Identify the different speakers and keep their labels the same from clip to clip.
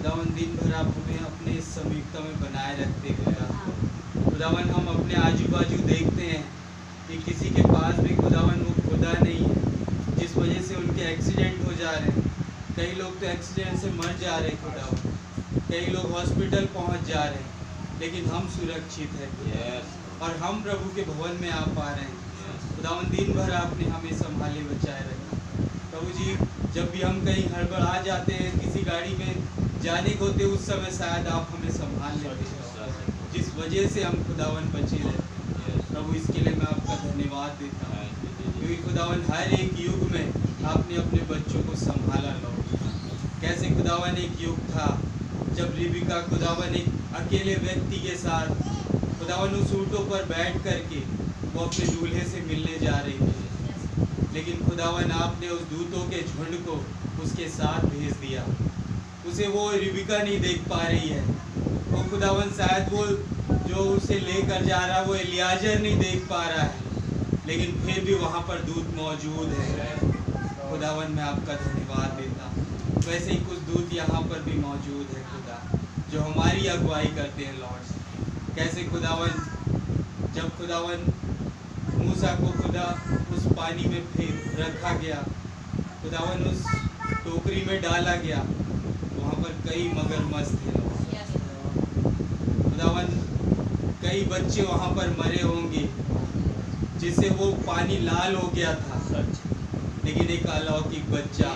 Speaker 1: खुदावन दिन भर आप हमें अपने समीपता में बनाए रखते हुए खुदावन हम अपने आजू बाजू देखते हैं कि किसी के पास भी खुदावन वो खुदा नहीं है, जिस वजह से उनके एक्सीडेंट हो जा रहे हैं। कई लोग तो एक्सीडेंट से मर जा रहे हैं खुदावन, कई लोग हॉस्पिटल पहुंच जा रहे हैं, लेकिन हम सुरक्षित हैं और हम प्रभु के भवन में आ पा रहे हैं। खुदावन दिन भर आपने हमें संभाले बचाए रखा। प्रभु जी, जब भी हम कहीं हड़बड़ा जाते हैं, किसी गाड़ी में जाने को होते, उस समय शायद आप हमें संभाल लेते हैं, जिस वजह से हम खुदावन बचे रहते हैं। प्रभु इसके लिए मैं आपका धन्यवाद देता हूँ, क्योंकि खुदावन हर एक युग में आपने अपने बच्चों को संभाला। लॉर्ड, कैसे खुदावन एक युग था जब रिबिका खुदावन एक अकेले व्यक्ति के साथ खुदावन उस ऊँटों पर बैठ करके वो अपने दूल्हे से मिलने जा रही थी, लेकिन खुदावन आपने उस दूतों के झुंड को उसके साथ भेज दिया। उसे वो रिबिका नहीं देख पा रही है, वो खुदावन शायद वो जो उसे लेकर जा रहा है वो एलियाजर नहीं देख पा रहा है, लेकिन फिर भी वहाँ पर दूत मौजूद है। खुदावन मैं आपका धन्यवाद देता हूँ। वैसे ही कुछ दूत यहाँ पर भी मौजूद है खुदा, जो हमारी अगुवाई करते हैं। लॉर्ड, कैसे खुदावन जब खुदावन मूसा को खुदा उस पानी में फिर रखा गया, खुदावन उस टोकरी में डाला गया, वहाँ पर कई मगरमच्छ थे। खुदावन कई बच्चे वहाँ पर मरे होंगे, जिससे वो पानी लाल हो गया था, लेकिन एक अलौकिक बच्चा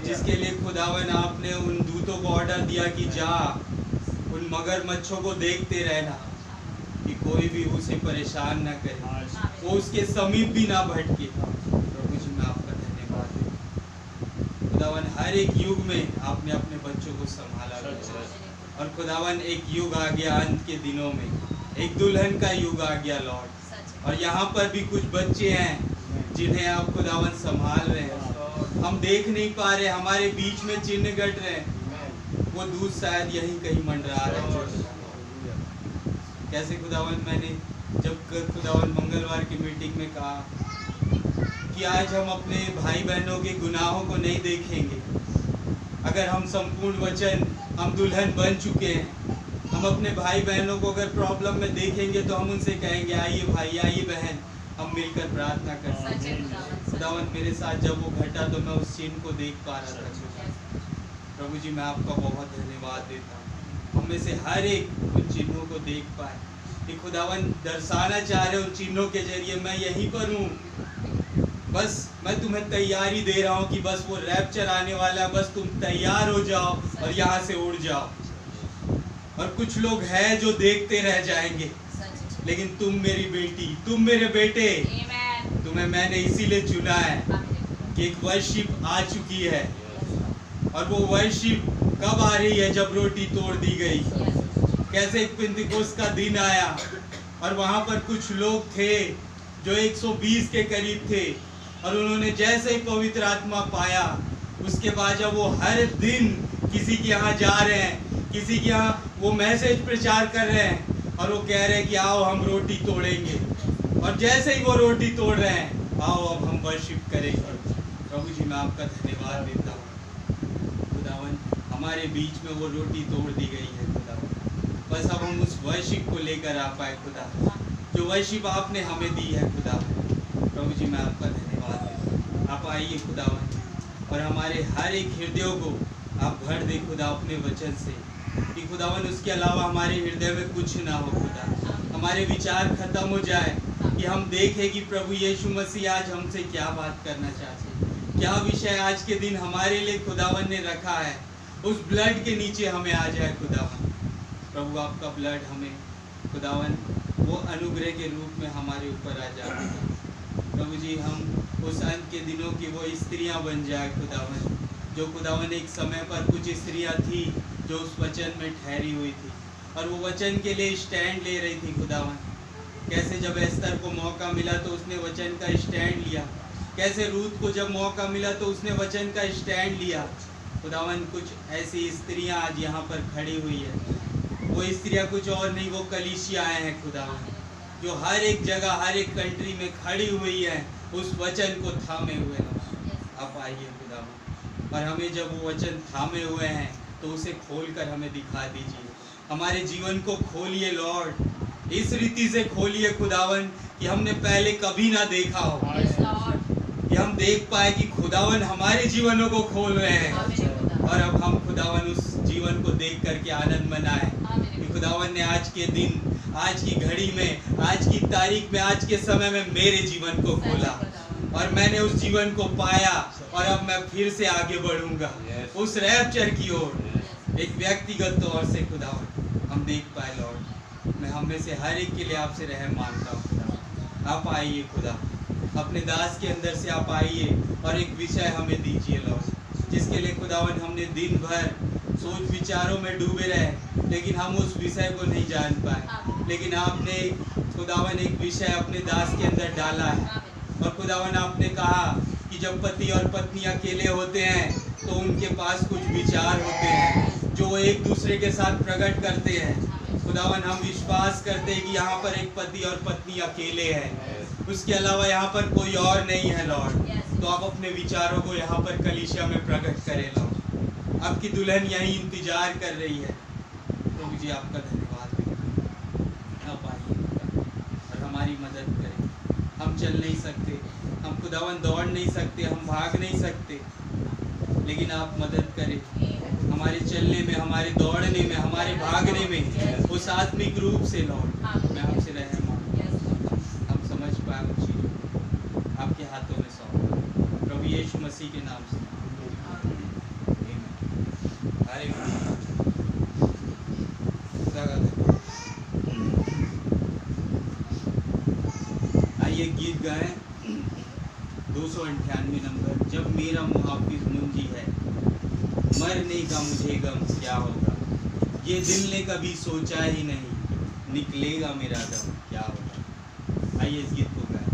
Speaker 1: जिसके लिए खुदावन आपने उन दूतों को ऑर्डर दिया कि जा उन मगरमच्छों को देखते रहना कि कोई भी उसे परेशान न करे, वो उसके समीप भी ना भटके। प्रभु जी मैं आपका धन्यवाद देता हूं। खुदावन हर एक युग में आपने अपने बच्चों को संभाला, और खुदावन एक युग आ गया, अंत के दिनों में एक दुल्हन का युग आ गया लॉर्ड, और यहाँ पर भी कुछ बच्चे हैं जिन्हें आप खुदावन संभाल रहे हैं। हम देख नहीं पा रहे, हमारे बीच में चिन्ह घट रहे हैं, वो दूध शायद यहीं कहीं मंडरा रहे हैं। कैसे खुदावन मैंने जब खुदावन मंगलवार की मीटिंग में कहा कि आज हम अपने भाई बहनों के गुनाहों को नहीं देखेंगे। अगर हम संपूर्ण वचन हम दुल्हन बन चुके हैं, हम अपने भाई बहनों को अगर प्रॉब्लम में देखेंगे तो हम उनसे कहेंगे आइए भाई आइए बहन, हम मिलकर प्रार्थना कर सकते हैं। खुदावन मेरे साथ जब वो घटा तो मैं उस चिन्ह को देख पा रहा था। प्रभु जी मैं आपका बहुत धन्यवाद देता हूँ, हम में से हर एक उन चिन्हों को देख पाए कि खुदावन दर्शाना चाह रहे उन चिन्हों के जरिए मैं यहीं पर हूँ, बस मैं तुम्हें तैयारी दे रहा हूँ कि बस वो रैप्चर आने वाला है, बस तुम तैयार हो जाओ और यहाँ से उड़ जाओ। और कुछ लोग हैं जो देखते रह जाएंगे, लेकिन तुम मेरी बेटी, तुम मेरे बेटे, तुम्हें मैंने इसीलिए चुना है कि एक वर्शिप आ चुकी है, और वो वर्शिप कब आ रही है? जब रोटी तोड़ दी गई। कैसे एक पेंतिकोस्त का दिन आया और वहाँ पर कुछ लोग थे जो 120 के करीब थे, और उन्होंने जैसे ही पवित्र आत्मा पाया, उसके बाद जब वो हर दिन किसी के यहाँ जा रहे हैं, किसी के यहाँ वो मैसेज प्रचार कर रहे हैं, और वो कह रहे हैं कि आओ हम रोटी तोड़ेंगे, और जैसे ही वो रोटी तोड़ रहे हैं, आओ अब हम वर्शिप करेंगे। प्रभु जी मैं आपका धन्यवाद देता हूँ। खुदावन हमारे बीच में वो रोटी तोड़ दी गई है खुदावन, बस अब हम उस वर्शिप को लेकर आ पाए खुदा, जो वर्शिप आपने हमें दी है खुदावन। प्रभु जी मैं आपका धन्यवाद देता हूँ। आप आइए खुदावन, और हमारे हर एक हृदयों को आप भर दे खुदा अपने वचन से, कि खुदावन उसके अलावा हमारे हृदय में कुछ ना हो खुदा। हमारे विचार खत्म हो जाए कि हम देखें कि प्रभु यीशु मसीह आज हमसे क्या बात करना चाहते हैं, क्या विषय आज के दिन हमारे लिए खुदावन ने रखा है। उस ब्लड के नीचे हमें आ जाए खुदावन। प्रभु आपका ब्लड हमें खुदावन वो अनुग्रह के रूप में हमारे ऊपर आ जाए। प्रभु जी हम उस अंत के दिनों की वो स्त्रियां बन जाए खुदावन, जो खुदावन एक समय पर कुछ स्त्रियां थी जो उस वचन में ठहरी हुई थी, और वो वचन के लिए स्टैंड ले रही थी खुदावन। कैसे जब एस्तर को मौका मिला तो उसने वचन का स्टैंड लिया, कैसे रूत को जब मौका मिला तो उसने वचन का स्टैंड लिया। खुदावन कुछ ऐसी स्त्रियां आज यहाँ पर खड़ी हुई है, वो स्त्रियां कुछ और नहीं, वो कलीसियाएं हैं खुदावन, जो हर एक जगह हर एक कंट्री में खड़ी हुई है उस वचन को थामे हुए हैं। आप आइए खुदावन, और हमें जब वो वचन थामे हुए हैं तो उसे खोलकर हमें दिखा दीजिए। हमारे जीवन को खोलिए लॉर्ड, इस रीति से खोलिए खुदावन कि हमने पहले कभी ना देखा हो, कि हम देख पाए कि खुदावन हमारे जीवनों को खोल रहे हैं, और अब हम खुदावन उस जीवन को देख करके आनंद मनाए कि खुदावन ने आज के दिन, आज की घड़ी में, आज की तारीख में, आज के समय में मेरे जीवन को खोला और मैंने उस जीवन को पाया, और अब मैं फिर से आगे बढ़ूंगा उस रैप्चर की ओर एक व्यक्तिगत तौर से। खुदावन हम देख पाए लॉर्ड, मैं हम में से हर एक के लिए आपसे रहम मांगता हूँ। आप आइए खुदा, अपने दास के अंदर से आप आइए और एक विषय हमें दीजिए लॉर्ड, जिसके लिए खुदावन हमने दिन भर सोच विचारों में डूबे रहे, लेकिन हम उस विषय को नहीं जान पाए, लेकिन आपने खुदावन एक विषय अपने दास के अंदर डाला है। और खुदावन आपने कहा कि जब पति और पत्नी अकेले होते हैं तो उनके पास कुछ विचार होते हैं जो वो एक दूसरे के साथ प्रकट करते हैं। खुदावन हम विश्वास करते हैं कि यहाँ पर एक पति और पत्नी अकेले हैं, उसके अलावा यहाँ पर कोई और नहीं है लॉर्ड। तो आप अपने विचारों को यहाँ पर कलीसिया में प्रकट करें लॉर्ड। आपकी दुल्हन यहीं इंतजार कर रही है। तो मुझे आपका धन्यवाद दें। आप आइए और हमारी मदद करें। हम चल नहीं सकते, हम खुदावन दौड़ नहीं सकते, हम भाग नहीं सकते, लेकिन आप मदद करें हमारे चलने में, हमारे दौड़ने में, हमारे भागने में, उस आत्मिक रूप से लॉर्ड मैं आपसे रहम मांगता हूं। हम समझ पाए उस चीज़ को, आपके हाथों में सौंप प्रभु यीशु मसीह के नाम से। आइए गीत गाएं 298 नंबर। जब मेरा मुहाफिज मुंजी है, मरने का मुझे गम क्या होगा, ये दिल ने कभी सोचा ही नहीं, निकलेगा मेरा दम क्या होगा। आइए इस गीत को गाएं।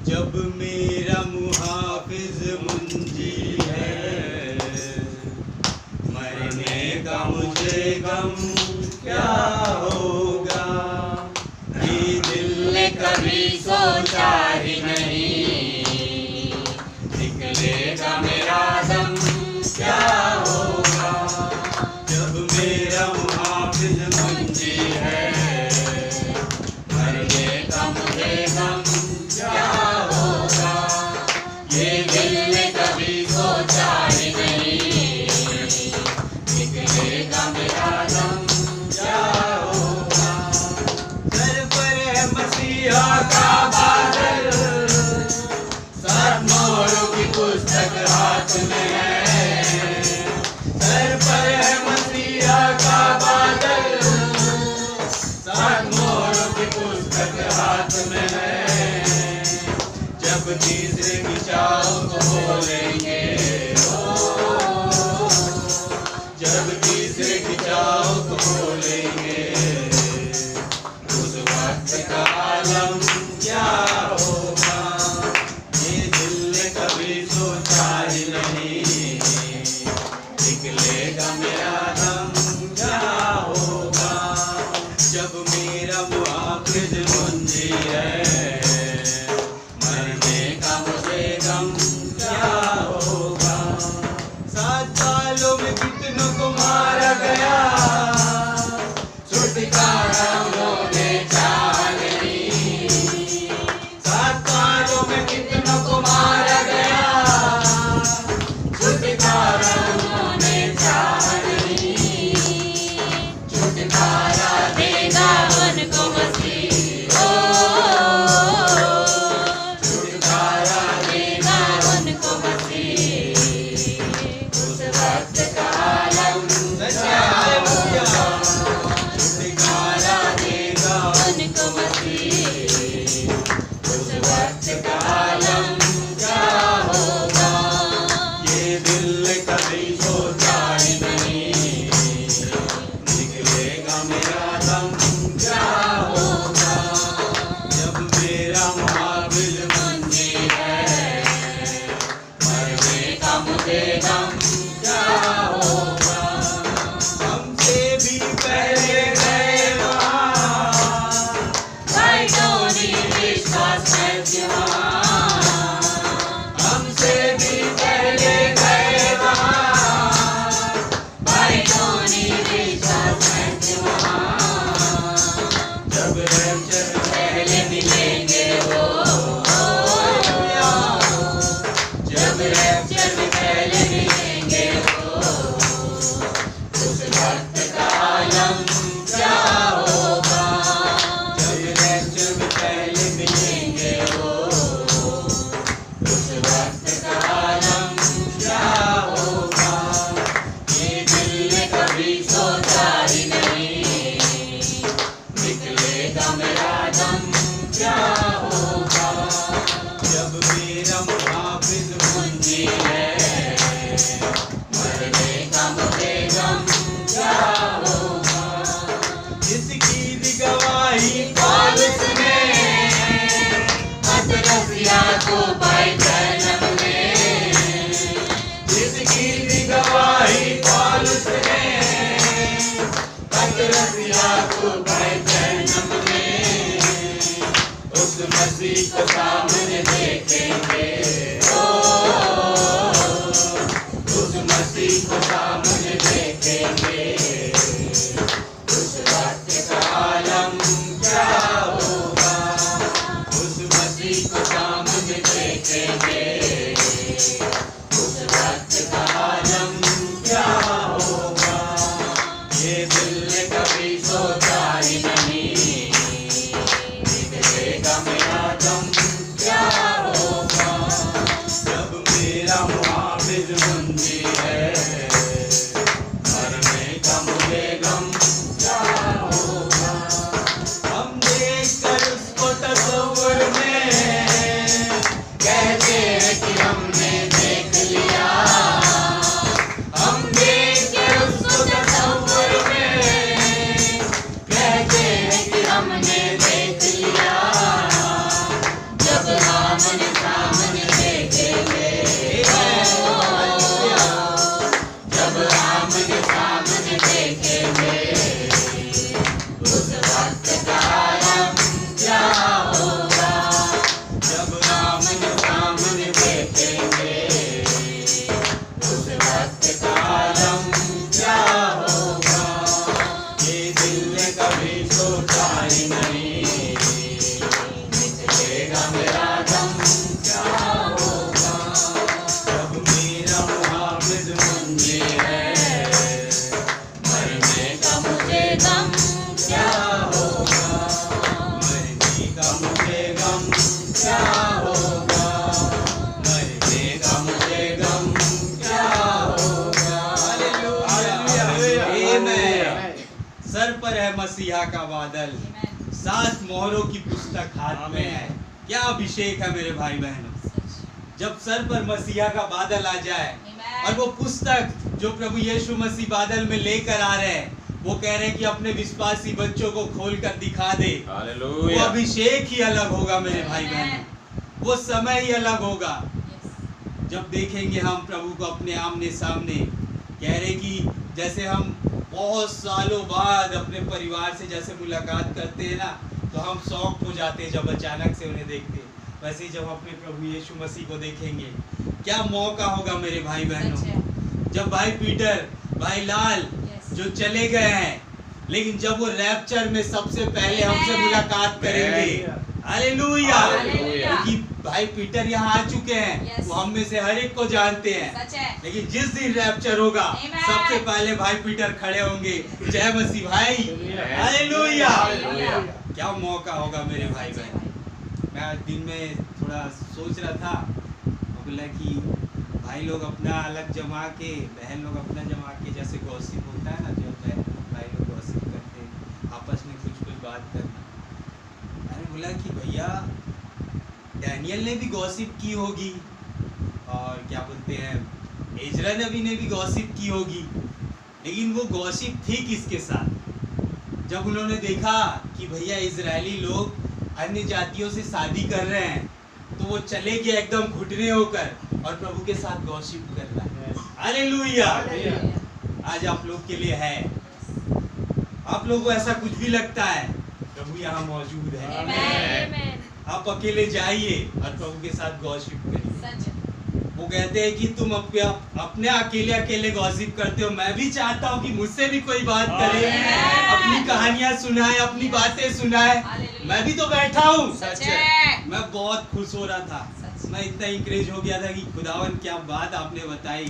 Speaker 1: जब मेरा मुहाफिज मुंजी है, मरने का मुझे गम क्या होगा, ये दिल ने
Speaker 2: कभी सोचा ही नहीं, निकलेगा मेरा दम क्या होगा।
Speaker 1: जब मेरा मुहाफिज
Speaker 2: मुंजी है, मरने का मुझे गम क्या होगा, ये दिल ने कभी सोचा ही नहीं, निकलेगा मेरा दम क्या होगा।
Speaker 1: सर पर है मसीहा
Speaker 2: का बादल, सात मोरों की पुस्तक हाथ में है, सर पर है मसीहा का बादल, सात मोरों की पुस्तक हाथ में है। जब तीसरे की चाव को बोलेंगे, जब तीसरे की चाव को बोलेंगे, उस वक्त का आलम क्या होगा, ये दिल ने कभी सोचा ही नहीं, निकलेगा मेरा दम क्या होगा।
Speaker 1: जब मेरा मुहाफिज
Speaker 2: मुंजी है, मरने का मुझे गम क्या होगा।
Speaker 1: 7 सालों में कितनों को
Speaker 2: मारा गया, छुटकारा उन्होंने चाहा नहीं, 7 सालों में कितनों को मारा गया, छुटकारा उन्होंने चाहा नहीं। मसीहा को पाए जन्म में, जिसकी भी गवाही पौलुस ने पतरसिया को पाए जन्म में, उस मसीह को सामने देखेंगे, उस मसीह को सामने देखेंगे। उस वक्त का आलम क्या होगा, उस मसीह को सामने देखेंगे। उस वक्त का आलम क्या होगा, ये दिल ने कभी सोचा ही नहीं, निकलेगा मेरा दम क्या होगा, जब मेरा मुहाफिज मुंजी है, मरने का मुझे गम क्या होगा। हम देखकर उसको तस्वीर में कहते हैं कि हमने देख लिया, हम देखकर उसको तस्वीर में कहते हैं कि हमने देख लिया, जब आमने सामने देखेंगे, जब आमने सामने देखेंगे, उस वक्त का आलम क्या होगा, जब आमने सामने देखेंगे, उस वक्त का आलम क्या होगा, ये दिल ने कभी सोचा ही नहीं, निकलेगा मेरा दम क्या होगा, जब मेरा मुहाफिज मुंजी है, मरने का मुझे गम क्या होगा, मरने का मुझे गम क्या होगा, मरने का मुझे गम क्या होगा।
Speaker 1: आमीन। सर पर है मसीहा का बादल, 7 मोहरों की पुस्तक हाथ में है। क्या अभिषेक है मेरे भाई बहनों, जब सर पर मसीहा का बादल आ जाए और वो पुस्तक जो प्रभु यीशु मसीह बादल में लेकर आ रहे हैं, वो कह रहे हैं कि अपने विश्वासी बच्चों को खोल कर दिखा दे। वो अभिषेक ही अलग होगा मेरे भाई बहनों, वो समय ही अलग होगा जब देखेंगे हम प्रभु को अपने आमने सामने। कह रहे कि जैसे हम बहुत सालों बाद अपने परिवार से जैसे मुलाकात करते हैं ना, तो हम शॉक्ड हो जाते हैं जब अचानक से उन्हें देखते हैं, वैसे ही जब अपने प्रभु यीशु मसीह को देखेंगे क्या मौका होगा मेरे भाई बहनों। जब भाई पीटर, भाई लाल जो चले गए हैं, लेकिन जब वो रैप्चर में सबसे पहले हमसे मुलाकात करेंगे, हालेलुया, क्योंकि भाई पीटर यहाँ आ चुके हैं, वो हम में से हर एक को जानते हैं, लेकिन जिस दिन रैप्चर होगा सबसे पहले भाई पीटर खड़े होंगे। जय मसीह भाई, हालेलुया। क्या मौका होगा मेरे भाई बहन। मैं आज दिन में थोड़ा सोच रहा था, बोला कि भाई लोग अपना अलग जमा के, बहन लोग अपना जमा के, जैसे गॉसिप होता है ना, जो भाई लोग गॉसिप करते हैं आपस में कुछ बात करना। मैंने बोला कि भैया डैनियल ने भी गॉसिप की होगी, और क्या बोलते हैं एजरा नबी ने भी गॉसिप की होगी, लेकिन वो गॉसिप थी किसके साथ? जब उन्होंने देखा कि भैया इजरायली लोग अन्य जातियों से शादी कर रहे हैं, तो वो चले गए एकदम घुटने होकर और प्रभु के साथ गॉसिप कर रहा है। हालेलुया। आज आप लोग के लिए है, आप लोगों को ऐसा कुछ भी लगता है, प्रभु यहाँ मौजूद है। आप अकेले जाइए और प्रभु के साथ गॉसिप करिए। वो कहते हैं कि तुम अपने अकेले गॉसिप करते हो, मैं भी चाहता हूँ कि मुझसे भी कोई बात करे, अपनी कहानियां सुनाए, अपनी बातें सुनाए। मैं भी तो बैठा हूँ। मैं बहुत खुश हो रहा था, मैं इतना इंकरेज हो गया था कि खुदावन क्या बात आपने बताई।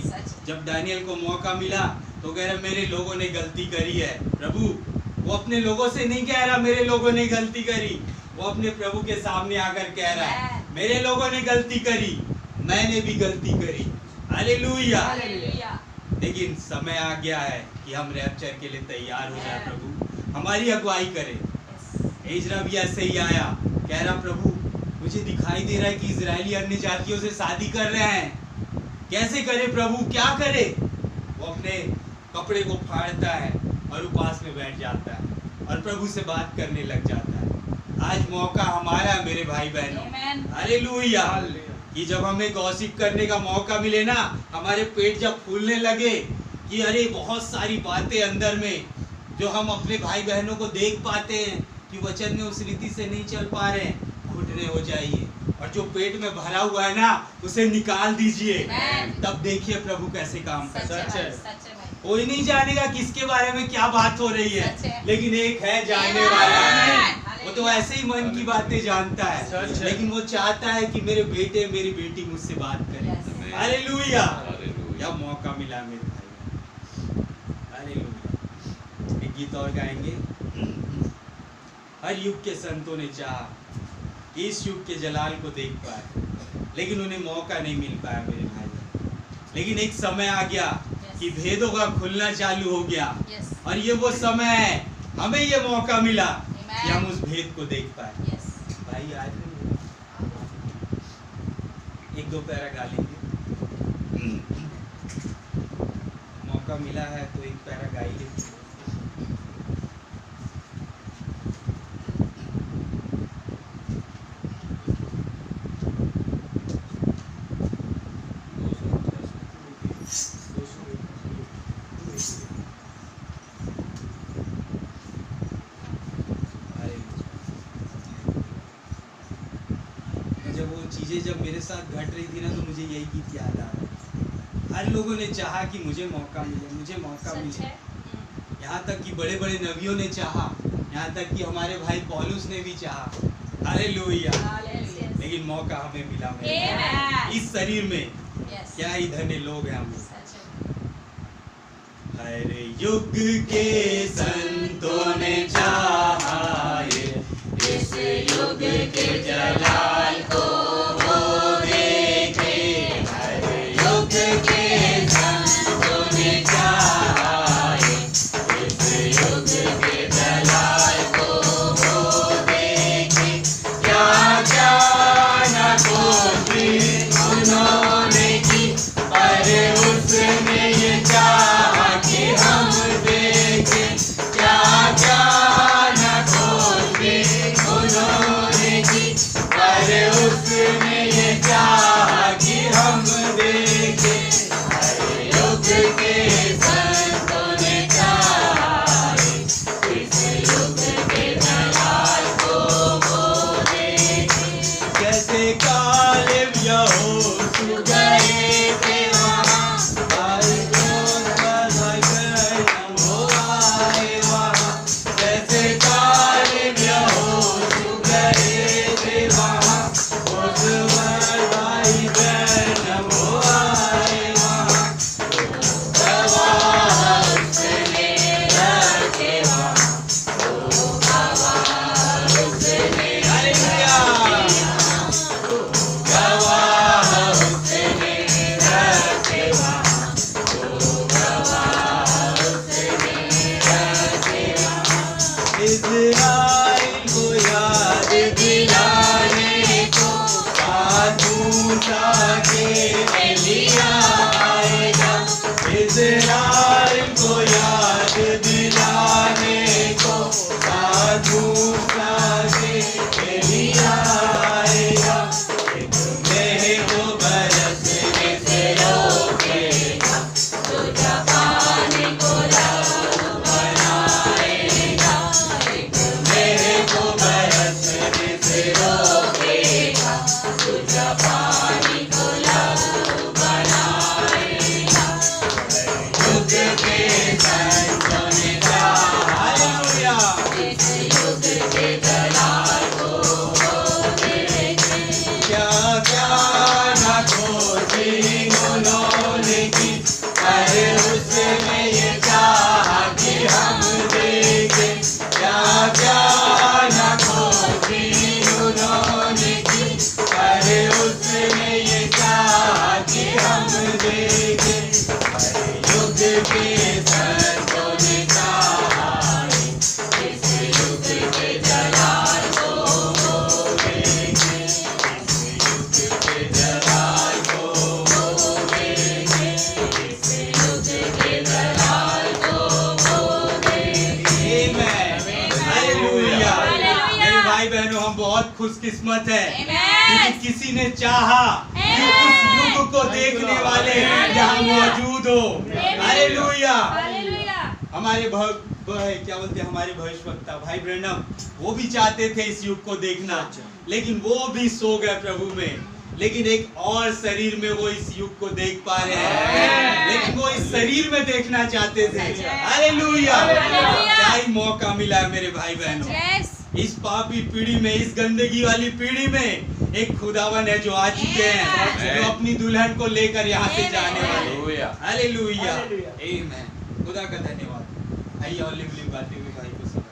Speaker 1: जब दानियल को मौका मिला तो कह रहा मेरे लोगों ने गलती करी है। प्रभु वो अपने लोगों से नहीं कह रहा मेरे लोगों ने गलती करी, वो अपने प्रभु के सामने आकर कह रहा है मेरे लोगों ने गलती करी, मैंने भी गलती करी। हालेलुया। लेकिन समय आ गया है कि हम रैप्चर के लिए तैयार हो जाए, प्रभु हमारी अगुवाई करे। एजरा भी ऐसे ही आया, कह रहा प्रभु मुझे दिखाई दे रहा है कि इजरायली अन्य जातियों से शादी कर रहे हैं, कैसे करे प्रभु, क्या करे? वो अपने कपड़े को फाड़ता है और वो पास में बैठ जाता है और प्रभु से बात करने लग जाता है। आज मौका हमारा है मेरे भाई बहनों, हालेलुया, कि जब हमें गॉसिप करने का मौका मिले ना, हमारे पेट जब फूलने लगे कि अरे बहुत सारी बातें अंदर में जो हम अपने भाई बहनों को देख पाते हैं कि वचन में उस रीति से नहीं चल पा रहे हैं, घुटने हो जाइए और जो पेट में भरा हुआ है ना उसे निकाल दीजिए, तब देखिए प्रभु कैसे काम करता है। कोई नहीं जानेगा किसके बारे में क्या बात हो रही है, लेकिन एक है जानने वाला, वो तो ऐसे ही मन की बातें जानता है, लेकिन वो चाहता है कि मेरे बेटे मेरी बेटी मुझसे बात करे। हालेलुया, क्या मौका मिला मेरे भाई। हालेलुया, एक गीत और गाएंगे। हर युग के संतों ने चाहा कि इस युग के जलाल को देख पाए, लेकिन उन्हें मौका नहीं मिल पाया मेरे भाई। लेकिन एक समय आ गया कि भेदों का खुलना चालू हो गया, और ये वो समय है, हमें ये मौका मिला कि हम उस भेद को देख पाए। भाई आज एक दो पैरा गा लेंगे, मौका मिला है तो एक पैरा गा ही लेंगे। जब मेरे साथ घट रही थी ना, तो मुझे यही गीत याद आ रहा है। हर लोगों ने चाहा कि मुझे मौका मिले, मुझे मौका मिले। यहाँ तक कि बड़े बड़े नबियों ने चाहा, यहाँ तक कि हमारे भाई पौलुस ने भी चाहा। हालेलुया, लेकिन मौका हमें मिला मेरे इस शरीर में। क्या ही धन्य लोग हैं हम। हर युग के संतों ने चाहा इस युग के जलाल को बहुत खुशकिस्मत है क्योंकि किसी ने चाहा कि उस युग को देखने वाले यहाँ मौजूद हो। हालेलुया। हमारे क्या बोलते हैं, हमारे भविष्यवक्ता भाई ब्रैनम वो भी चाहते थे इस युग को देखना, लेकिन वो भी सो गए प्रभु में। लेकिन एक और शरीर में वो इस युग को देख पा रहे हैं, लेकिन वो इस शरीर में देखना चाहते थे। हालेलुया। क्या ही मौका मिला है मेरे भाई बहनों। इस पापी पीढ़ी में, इस गंदगी वाली पीढ़ी में एक खुदावन है जो आ चुके हैं, जो अपनी दुल्हन को लेकर यहाँ से जाने वाले। हालेलुया। आमीन। खुदा का धन्यवाद। आइए और लिवली गाते हुए भाई को सुनाइए।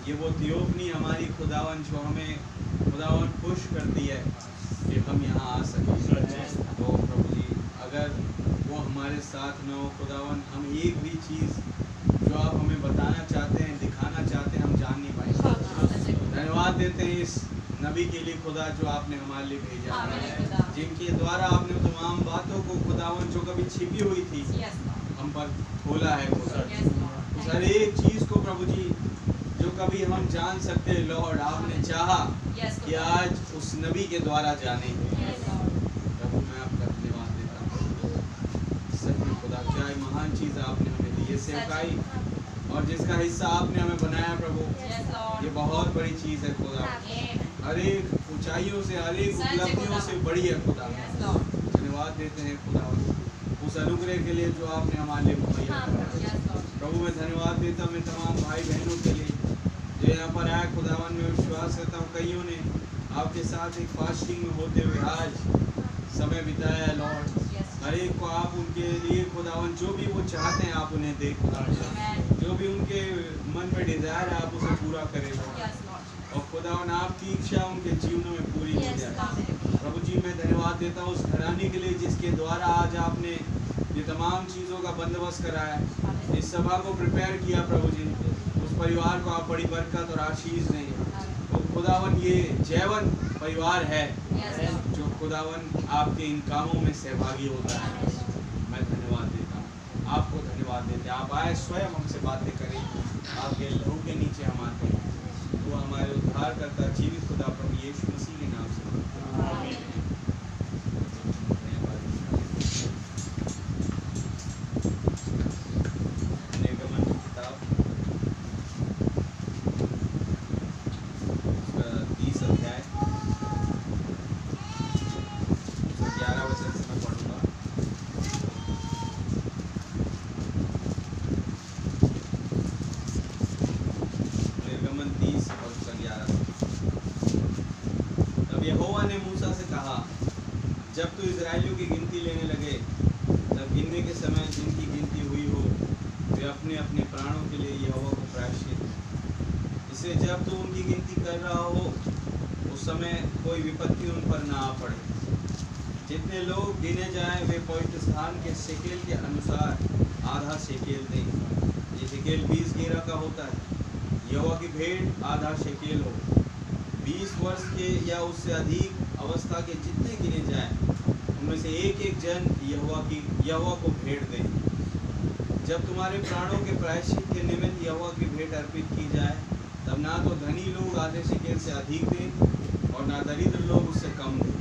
Speaker 3: ये वो थियोफनी हमारी खुदावन जो हमें खुदावन खुश करती है कि हम यहाँ आ सकें। तो प्रभु जी अगर वो हमारे साथ न हो खुदावन, हम एक भी चीज़ जो आप हमें बताना चाहते हैं, दिखाना चाहते हैं, हम जान नहीं पाएंगे। धन्यवाद देते हैं इस नबी के लिए खुदा जो आपने हमारे लिए भेजा है, जिनके द्वारा आपने तमाम बातों को खुदावन जो कभी छिपी हुई थी हम पर खोला है खुदा। हर एक चीज़ को प्रभु जी जो कभी हम जान सकते हैं लॉर्ड, आपने चाहा कि आज उस नबी के द्वारा जाने। प्रभु मैं आपका धन्यवाद देता हूँ। सही खुदा, क्या महान चीज़ आपने हमें दी ये सेवकाई, और जिसका हिस्सा आपने हमें बनाया प्रभु, ये बहुत बड़ी चीज़ है खुदा। हर एक ऊंचाइयों से, हर एक उपलब्धियों से बड़ी है खुदा। धन्यवाद देते हैं खुदा उस अनुग्रह के लिए जो आपने हमारे लिए मुहैया कराया। प्रभु मैं धन्यवाद देता हूँ मैं तमाम भाई बहनों के लिए जो यहाँ पर आए खुदावन में विश्वास करता हूँ कईयों ने आपके साथ एक फास्टिंग में होते हुए आज समय बिताया है लॉर्ड। हर एक को आप उनके लिए खुदावन जो भी वो चाहते हैं आप उन्हें दे खुदावन, जो भी उनके मन में डिज़ायर है आप उसे पूरा करें और खुदावन आपकी इच्छा उनके जीवनों में पूरी हो जाए। प्रभु जी मैं धन्यवाद देता हूँ उस घराने के लिए जिसके द्वारा आज आपने ये तमाम चीज़ों का बंदोबस्त कराया है, इस सभा को प्रिपेयर किया प्रभु जी। उस परिवार को आप बड़ी बरकत और आशीष दें। तो खुदावन ये जैवन परिवार है जो खुदावन आपके इन कामों में सहभागी होता है। मैं धन्यवाद देता हूँ, आपको धन्यवाद देते हैं। आप आए स्वयं हमसे बातें करें, आपके लहू के नीचे हम आते हैं। तो हमारे उद्धार करता जीवित खुदा प्रभु यीशु मसीह के नाम नाम से मांगते हैं। निर्गमन की किताब उसका 30 अध्याय 11 वचन से मैं पढ़ूंगा। निर्गमन 30 और उसका 11। तब यहोवा ने मूसा से कहा, जब तू इजराइलियों की गिनती लेने लगे, तब गिनने के समय जिनकी गिनती हुई हो वे अपने अपने प्राणों के लिए यहोवा को प्रायश्चित, इससे जब तू उनकी गिनती कर रहा हो उस समय कोई विपत्ति उन पर ना आ पड़े। जितने लोग गिने जाएं वे पवित्र स्थान के शेकेल के अनुसार आधा शेकेल दें। ये शेकेल 20 गेरा का होता है। यहोवा की भेंट आधा शेकेल हो। 20 वर्ष के या उससे अधिक अवस्था के जितने गिने जाएं उनमें से एक एक जन यहोवा को भेंट दे। जब तुम्हारे प्राणों के प्रायश्चित के निमित्त यहोवा की भेंट अर्पित की जाए, तब ना तो धनी लोग आधे शेकेल से अधिक दें और ना दरिद्र लोग उससे कम दें।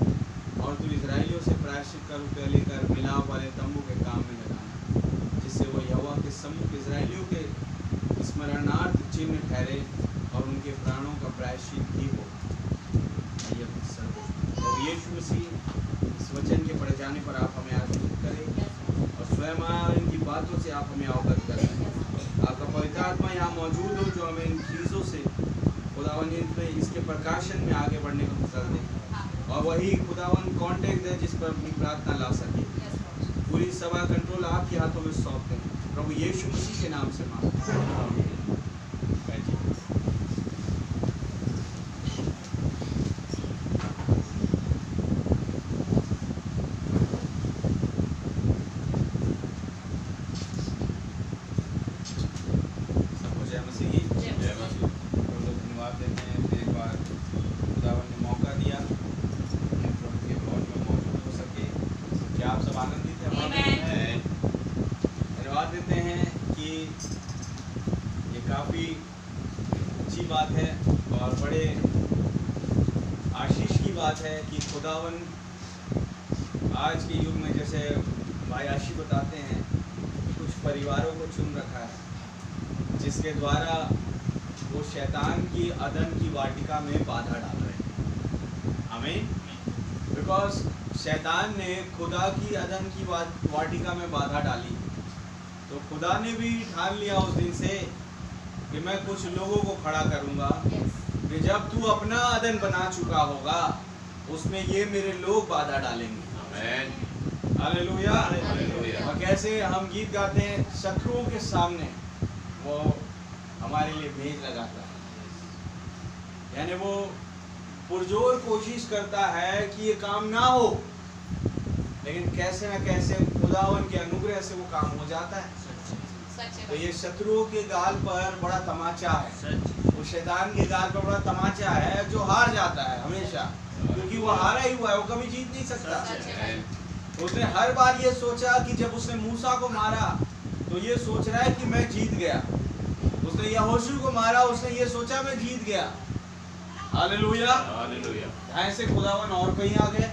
Speaker 3: और तू इजराइलियों से प्रायश्चित का रुपया लेकर मिलाप वाले तंबू के काम में लगाना, जिससे वो यहोवा के सम्मुख इजराइलियों के स्मरणार्थ चिन्ह ठहरे और उनके प्राणों का प्रायश्चित भी हो। और यीशु मसीह इस वचन के पढ़े जाने पर आप हमें आशीर्वाद करें और स्वयं इनकी बातों से आप हमें अवगत करें। आपका पवित्र आत्मा यहाँ मौजूद हो जो हमें इन चीज़ों से खुदावन इसके प्रकाशन में आगे बढ़ने को मदद दे, और वही खुदावन कांटेक्ट है जिस पर अपनी प्रार्थना ला सके। पूरी सभा कंट्रोल आपके हाथों में सौंपते हैं, प्रभु यीशु मसीह के नाम से मांगते हैं। है कि खुदावन आज के युग में, जैसे भाई आशी बताते हैं, कुछ परिवारों को चुन रखा है जिसके द्वारा वो शैतान की अदन की वाटिका में बाधा डाल रहे हैं। आमीन। बिकॉज शैतान ने खुदा की अदन की वाटिका में बाधा डाली, तो खुदा ने भी ठान लिया उस दिन से कि मैं कुछ लोगों को खड़ा करूंगा कि जब तू अपना अदन बना चुका होगा उसमें ये मेरे लोग बाधा डालेंगे। आमीन। हालेलुया। और कैसे हम गीत गाते हैं, शत्रुओं के सामने वो हमारे लिए मेज लगाता है, यानी वो पुरजोर कोशिश करता है कि ये काम ना हो, लेकिन कैसे ना कैसे खुदावन के अनुग्रह से वो काम हो जाता है। तो ये शत्रुओं के गाल पर बड़ा तमाचा है, वो शैतान के गाल पर बड़ा तमाचा है जो हार जाता है हमेशा, क्योंकि वो हारा ही हुआ है, वो कभी जीत नहीं सकता। उसने हर बार ये सोचा कि जब उसने मूसा को मारा तो ये सोच रहा है कि मैं जीत गया। उसने यहोशू को मारा, उसने ये सोचा मैं जीत गया। हालेलुया। हालेलुया। ऐसे खुदावन और कहीं आ गए।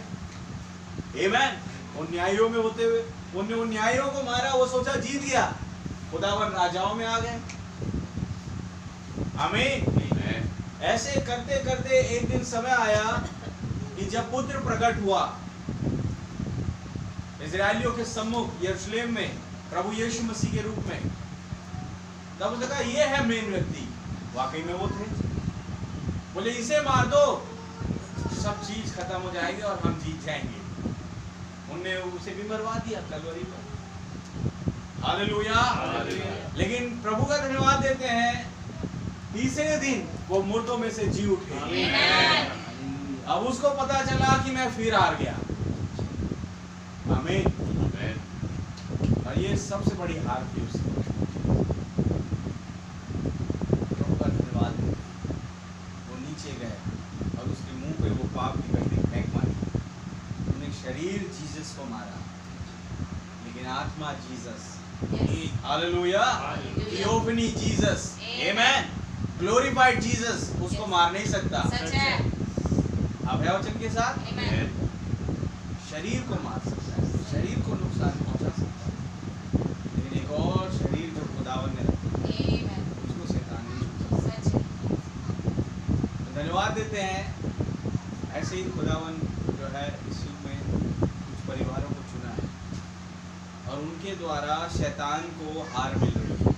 Speaker 3: आमीन। उन न्यायियों में होते हुए उन्होंने उन न्यायियों को मारा, वो सोचा जीत गया। खुदावन राजाओं में आ गए। आमीन। ऐसे करते करते एक दिन समय आया कि जब पुत्र प्रकट हुआ इजराइलियों के सम्मुख यरूशलेम में प्रभु यीशु मसीह के रूप में, तब उसने कहा ये है मेन व्यक्ति। वाकई में वो थे। बोले इसे मार दो, सब चीज खत्म हो जाएगी और हम जीत जाएंगे। उनने उसे भी मरवा दिया कलवरी पर। हालेलुया। लेकिन प्रभु का धन्यवाद देते हैं, तीसरे दिन वो मुर्दों में से जी उठे। अब उसको पता चला कि मैं फिर हार गया। आमीन। और ये सबसे बड़ी हार थी उसकी। प्रभु का धन्यवाद। वो नीचे गए और उसके मुंह पे वो पाप की गड्डी फेंक मारी। उन्हें शरीर जीसस को मारा, लेकिन आत्मा जीसस। हालेलुया। Theophany Jesus. आमीन। ग्लोरीफाइड जीसस उसको मार नहीं सकता। अभयवचन के साथ शरीर को मार सकता है, शरीर को नुकसान पहुंचा सकता है, लेकिन एक और शरीर जो खुदावन ने रखा उसको शैतान नहीं छू सकता। तो धन्यवाद देते हैं, ऐसे ही खुदावन जो है इस युग में कुछ परिवारों को चुना है और उनके द्वारा शैतान को हार मिल रही है।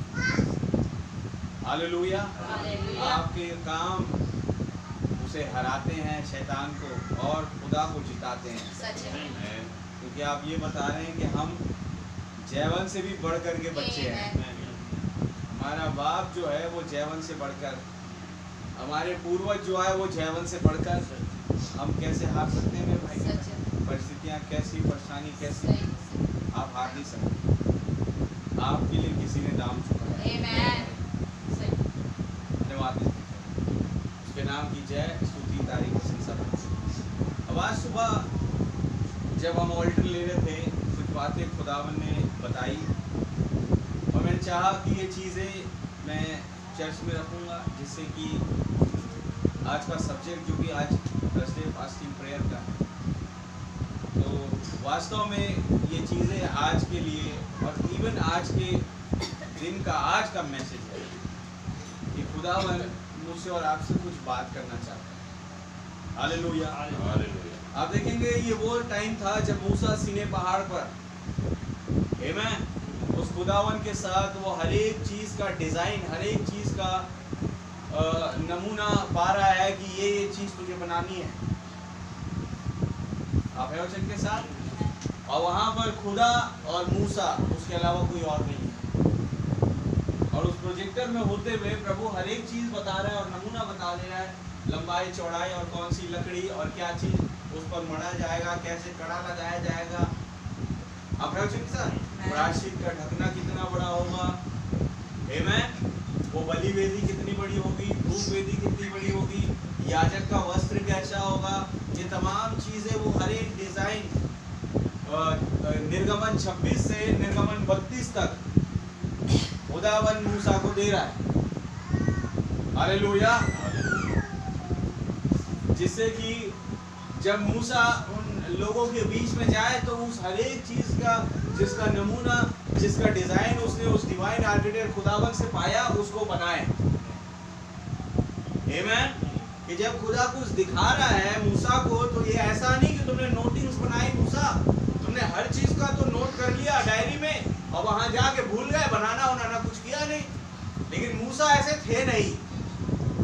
Speaker 3: हालेलुया। आपके काम उसे हराते हैं शैतान को और खुदा को जिताते हैं, क्योंकि आप ये बता रहे हैं कि हम जैवन से भी बढ़कर के बच्चे हैं। हमारा बाप जो है वो जैवन से बढ़कर, हमारे पूर्वज जो है वो जैवन से बढ़कर, हम कैसे हार सकते हैं मेरे भाई? परिस्थितियाँ कैसी, परेशानी कैसी, आप हार नहीं सकते। आपके लिए किसी ने दाम चुकाया है। धन्यवाद देते हैं, उसके नाम की जय स्तुति तारीफ प्रशंसा। अब आज सुबह जब हम ऑल्टर ले रहे थे, कुछ बातें खुदावन ने बताई और मैंने चाहा कि ये चीज़ें मैं चर्च में रखूँगा, जिससे कि आज का सब्जेक्ट जो कि आज थर्सडे फास्टिंग प्रेयर का है, तो वास्तव में ये चीज़ें आज के लिए और इवन आज के दिन का आज का मैसेज है कि खुदावन मुझसे और आपसे कुछ बात करना चाहता है। हालेलुया। आप देखेंगे ये वो टाइम था जब मूसा सीने पहाड़ पर, आमीन, उस खुदावन के साथ वो हर एक चीज़ का डिज़ाइन, हर एक चीज़ का नमूना पा रहा है कि ये चीज़ तुझे बनानी है, आप है वचन के साथ, और वहाँ पर खुदा और मूसा, उसके अलावा कोई और नहीं है। और उस प्रोजेक्टर में होते हुए प्रभु हर एक चीज़ बता रहा है और नमूना बता दे रहा है, लंबाई चौड़ाई और कौन सी लकड़ी और क्या चीज़ उस पर मढ़ा जाएगा, कैसे कड़ा लगाया जाएगा। आप है वचन के साथ, प्रायश्चित का ढकना कितना बड़ा होगा, आमीन, वो बलि वेदी कितनी बड़ी होगी, धूप वेदी कितनी बड़ी होगी, याजक का वस्त्र कैसा होगा, ये तमाम चीज़ें वो हर एक डिज़ाइन निर्गमन 26 से निर्गमन 32 तक खुदावन मूसा को दे रहा है। हालेलुया। जिससे कि जब मूसा उन लोगों के बीच में जाए तो उस हर एक चीज़ का, जिसका नमूना, जिसका डिज़ाइन उसने उस डिवाइन आर्किटेक्ट खुदावन से पाया, उसको बनाए। आमीन। कि जब खुदा कुछ दिखा रहा है मूसा को, तो ये ऐसा नहीं कि तुमने नोटिंग्स बनाई मूसा, तुमने हर चीज़ का तो नोट कर लिया डायरी में और वहाँ जाके भूल गए, बनाना उनाना कुछ किया नहीं। लेकिन मूसा ऐसे थे नहीं,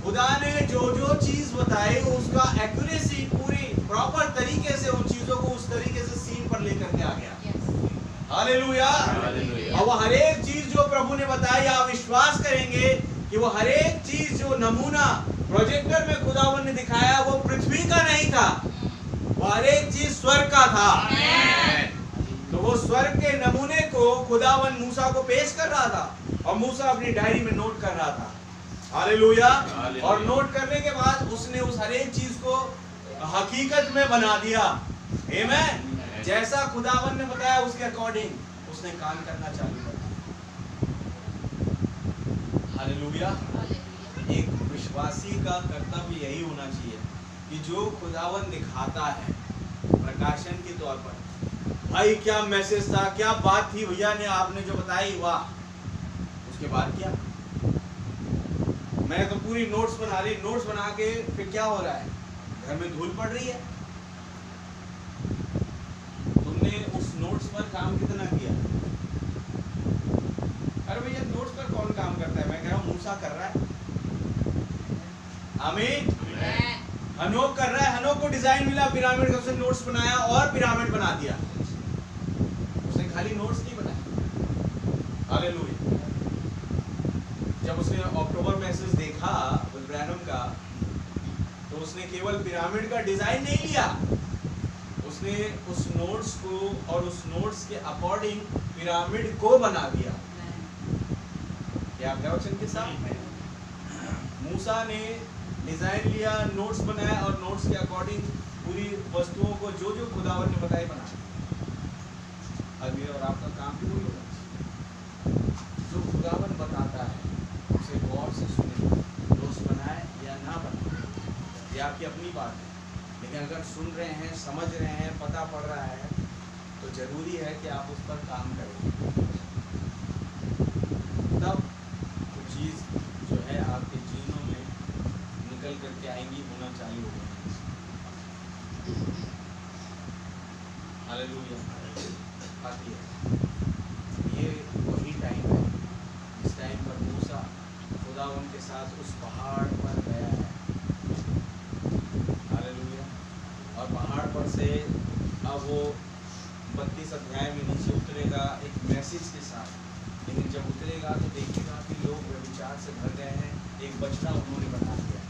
Speaker 3: खुदा ने जो जो चीज़ बताई उसका एक्यूरेसी पूरी प्रॉपर तरीके से उन चीज़ों को उस तरीके से सीन पर लेकर के आ गया। हालेलुया। और वो हर एक चीज़ जो प्रभु ने बताई, आप विश्वास करेंगे कि वो हर एक चीज़ जो नमूना प्रोजेक्टर में खुदावन ने दिखाया वो पृथ्वी का नहीं था, वो हर एक चीज स्वर्ग का था। तो वो स्वर्ग के नमूने को खुदावन मूसा को पेश कर रहा था और मूसा अपनी डायरी में नोट कर रहा था। हालेलुया। और नोट करने के बाद उसने उस हर एक चीज को हकीकत में बना दिया। आमीन। जैसा खुदावन ने बताया उसके अकॉर्डिंग उसने काम करना चालू कर दिया। हालेलुया। एक विश्वासी का कर्तव्य यही होना चाहिए कि जो खुदावन दिखाता है प्रकाशन के तौर पर, भाई क्या मैसेज था, क्या बात थी भैया ने आपने जो बताई, वाह, उसके बाद क्या, मैं तो पूरी नोट्स बना रही, नोट्स बना के फिर क्या हो रहा है, घर में धूल पड़ रही है। तुमने उस नोट्स पर काम कितना किया? अरे भैया नोट्स पर कौन काम करता है? मैं कह रहा हूँ मूसा कर रहा है। आमीन। हनोक कर रहा है, हनोक को डिजाइन मिला पिरामिड का, उसने नोट्स बनाया और पिरामिड बना दिया, उसने खाली नोट्स नहीं बनाया। हालेलुया। जब उसने अक्टूबर मैसेज देखा ब्रैनम का, तो उसने केवल पिरामिड का डिजाइन नहीं लिया, उसने उस नोट्स को और उस नोट्स के अकॉर्डिंग पिरामिड को बना दिया। क्या आप वचन के साथ? मूसा ने डिजाइन लिया, नोट्स बनाया और नोट्स के अकॉर्डिंग पूरी वस्तुओं को जो जो खुदावन ने बताई बनाया। अब मेरा और आपका काम भी वही होगा, जो खुदावन बताता है उसे गौर से सुने, नोट्स बनाए या ना बनाए, ये आपकी अपनी बात है, लेकिन अगर सुन रहे हैं, समझ रहे हैं, पता पड़ रहा है, तो जरूरी है कि आप उस पर काम करें, तब वो चीज़ जो है आपके जीवनों में निकल करके आएंगी, होना चालू होगा। हालेलुया। आती है ये वही टाइम है जिस टाइम पर मूसा खुदावन के साथ उस पहाड़ पर गया है। हालेलुया। और पहाड़ पर से अब वो 32 अध्याय में नीचे उतरेगा एक मैसेज के साथ, लेकिन जब उतरेगा तो देखेगा कि लोग व्यभिचार से भर गए हैं। एक बछड़ा उन्होंने बना दिया,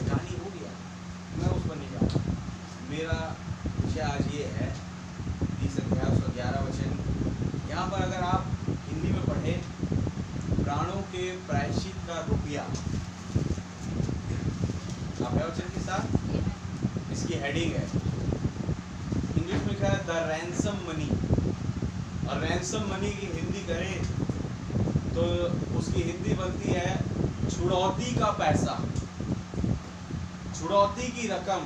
Speaker 3: कहानी हो गया, मैं उस पर नहीं जा रहा। मेरा विषय आज ये है 30 अध्याय 11 वचन। यहाँ पर अगर आप हिंदी में पढ़े, प्राणों के प्रायश्चित का रुपया, आप वचन के साथ इसकी हेडिंग है, इंग्लिश में लिखा है द रैंसम मनी। और रैंसम मनी की हिंदी करें तो उसकी हिंदी बनती है छुड़ौती का पैसा, छुड़ौती की रकम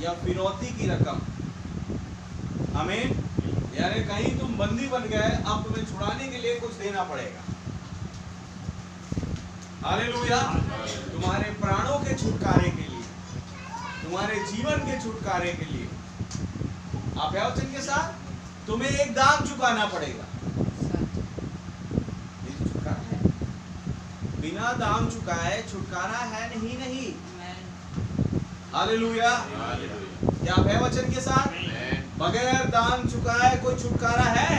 Speaker 3: या फिरौती की रकम। आमीन। यानी कहीं तुम बंदी बन गए, अब तुम्हें छुड़ाने के लिए कुछ देना पड़ेगा। हालेलुया। तुम्हारे प्राणों के छुटकारे के लिए, तुम्हारे जीवन के छुटकारे के लिए, आप वचन के साथ तुम्हें एक दाम चुकाना पड़ेगा। ये छुटकारा है, बिना दाम चुकाए छुटकारा है नहीं। हालेलुया। क्या आप वचन के साथ? बगैर दाम चुकाए कोई छुटकारा है?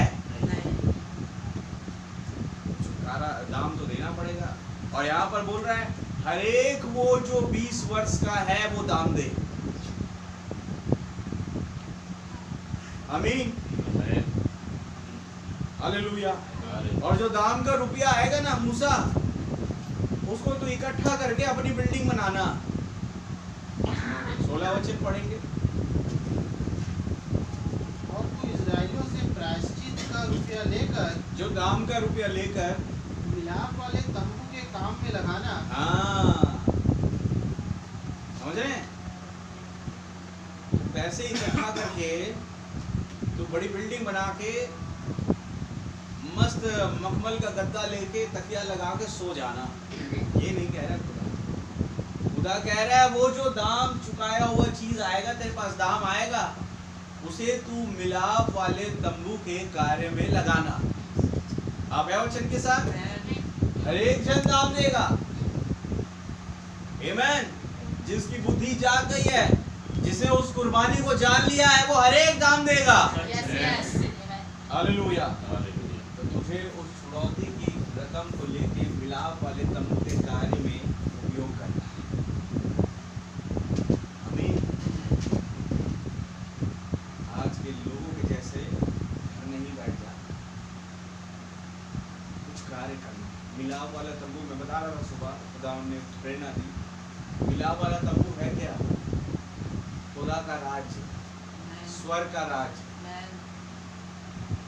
Speaker 3: छुटकारा दाम तो देना पड़ेगा। और यहाँ पर बोल रहा है हर एक वो जो 20 वर्ष का है वो दाम दे। आमीन। हालेलुया। और जो दाम का रुपया आएगा ना मूसा, उसको तो इकट्ठा करके अपनी बिल्डिंग बनाना। 16 वचन पढ़ेंगे।
Speaker 4: और तू इस्राएलियों से प्रायश्चित का रुपया लेकर,
Speaker 3: जो दाम का रुपया लेकर
Speaker 4: मिलाप वाले तंबू के काम में लगाना।
Speaker 3: हाँ, समझ रहे हैं? पैसे इकट्ठा करके तो बड़ी बिल्डिंग बना के मस्त मखमल का गद्दा लेके तकिया लगा के सो जाना। ये नहीं कह रहा खुदा। खुदा कह रहा है वो जो दाम चुकाया हुआ चीज आएगा, तेरे पास दाम आएगा, उसे तू मिलाप वाले तंबू के कार्य में लगाना। आप वचन के साथ हर एक जन दाम देगा। आमीन। जिसकी बुद्धि जाग गई है, जिसने उस कुर्बानी को जान लिया है, वो हर एक दाम देगा। हालेलुया। तो तुझे उस छुड़ौती की रकम को लेके मिलाप वाले तंबू के कार्य में उपयोग करना है। आमीन। आज के लोगों के जैसे नहीं बैठ जाना, कुछ कार्य करना। मिलाप वाला तंबू मैं बता रहा था सुबह, खुदा ने प्रेरणा दी। मिलाप वाला तंबू है क्या? खुदा का राज्य, स्वर्ग का राज्य।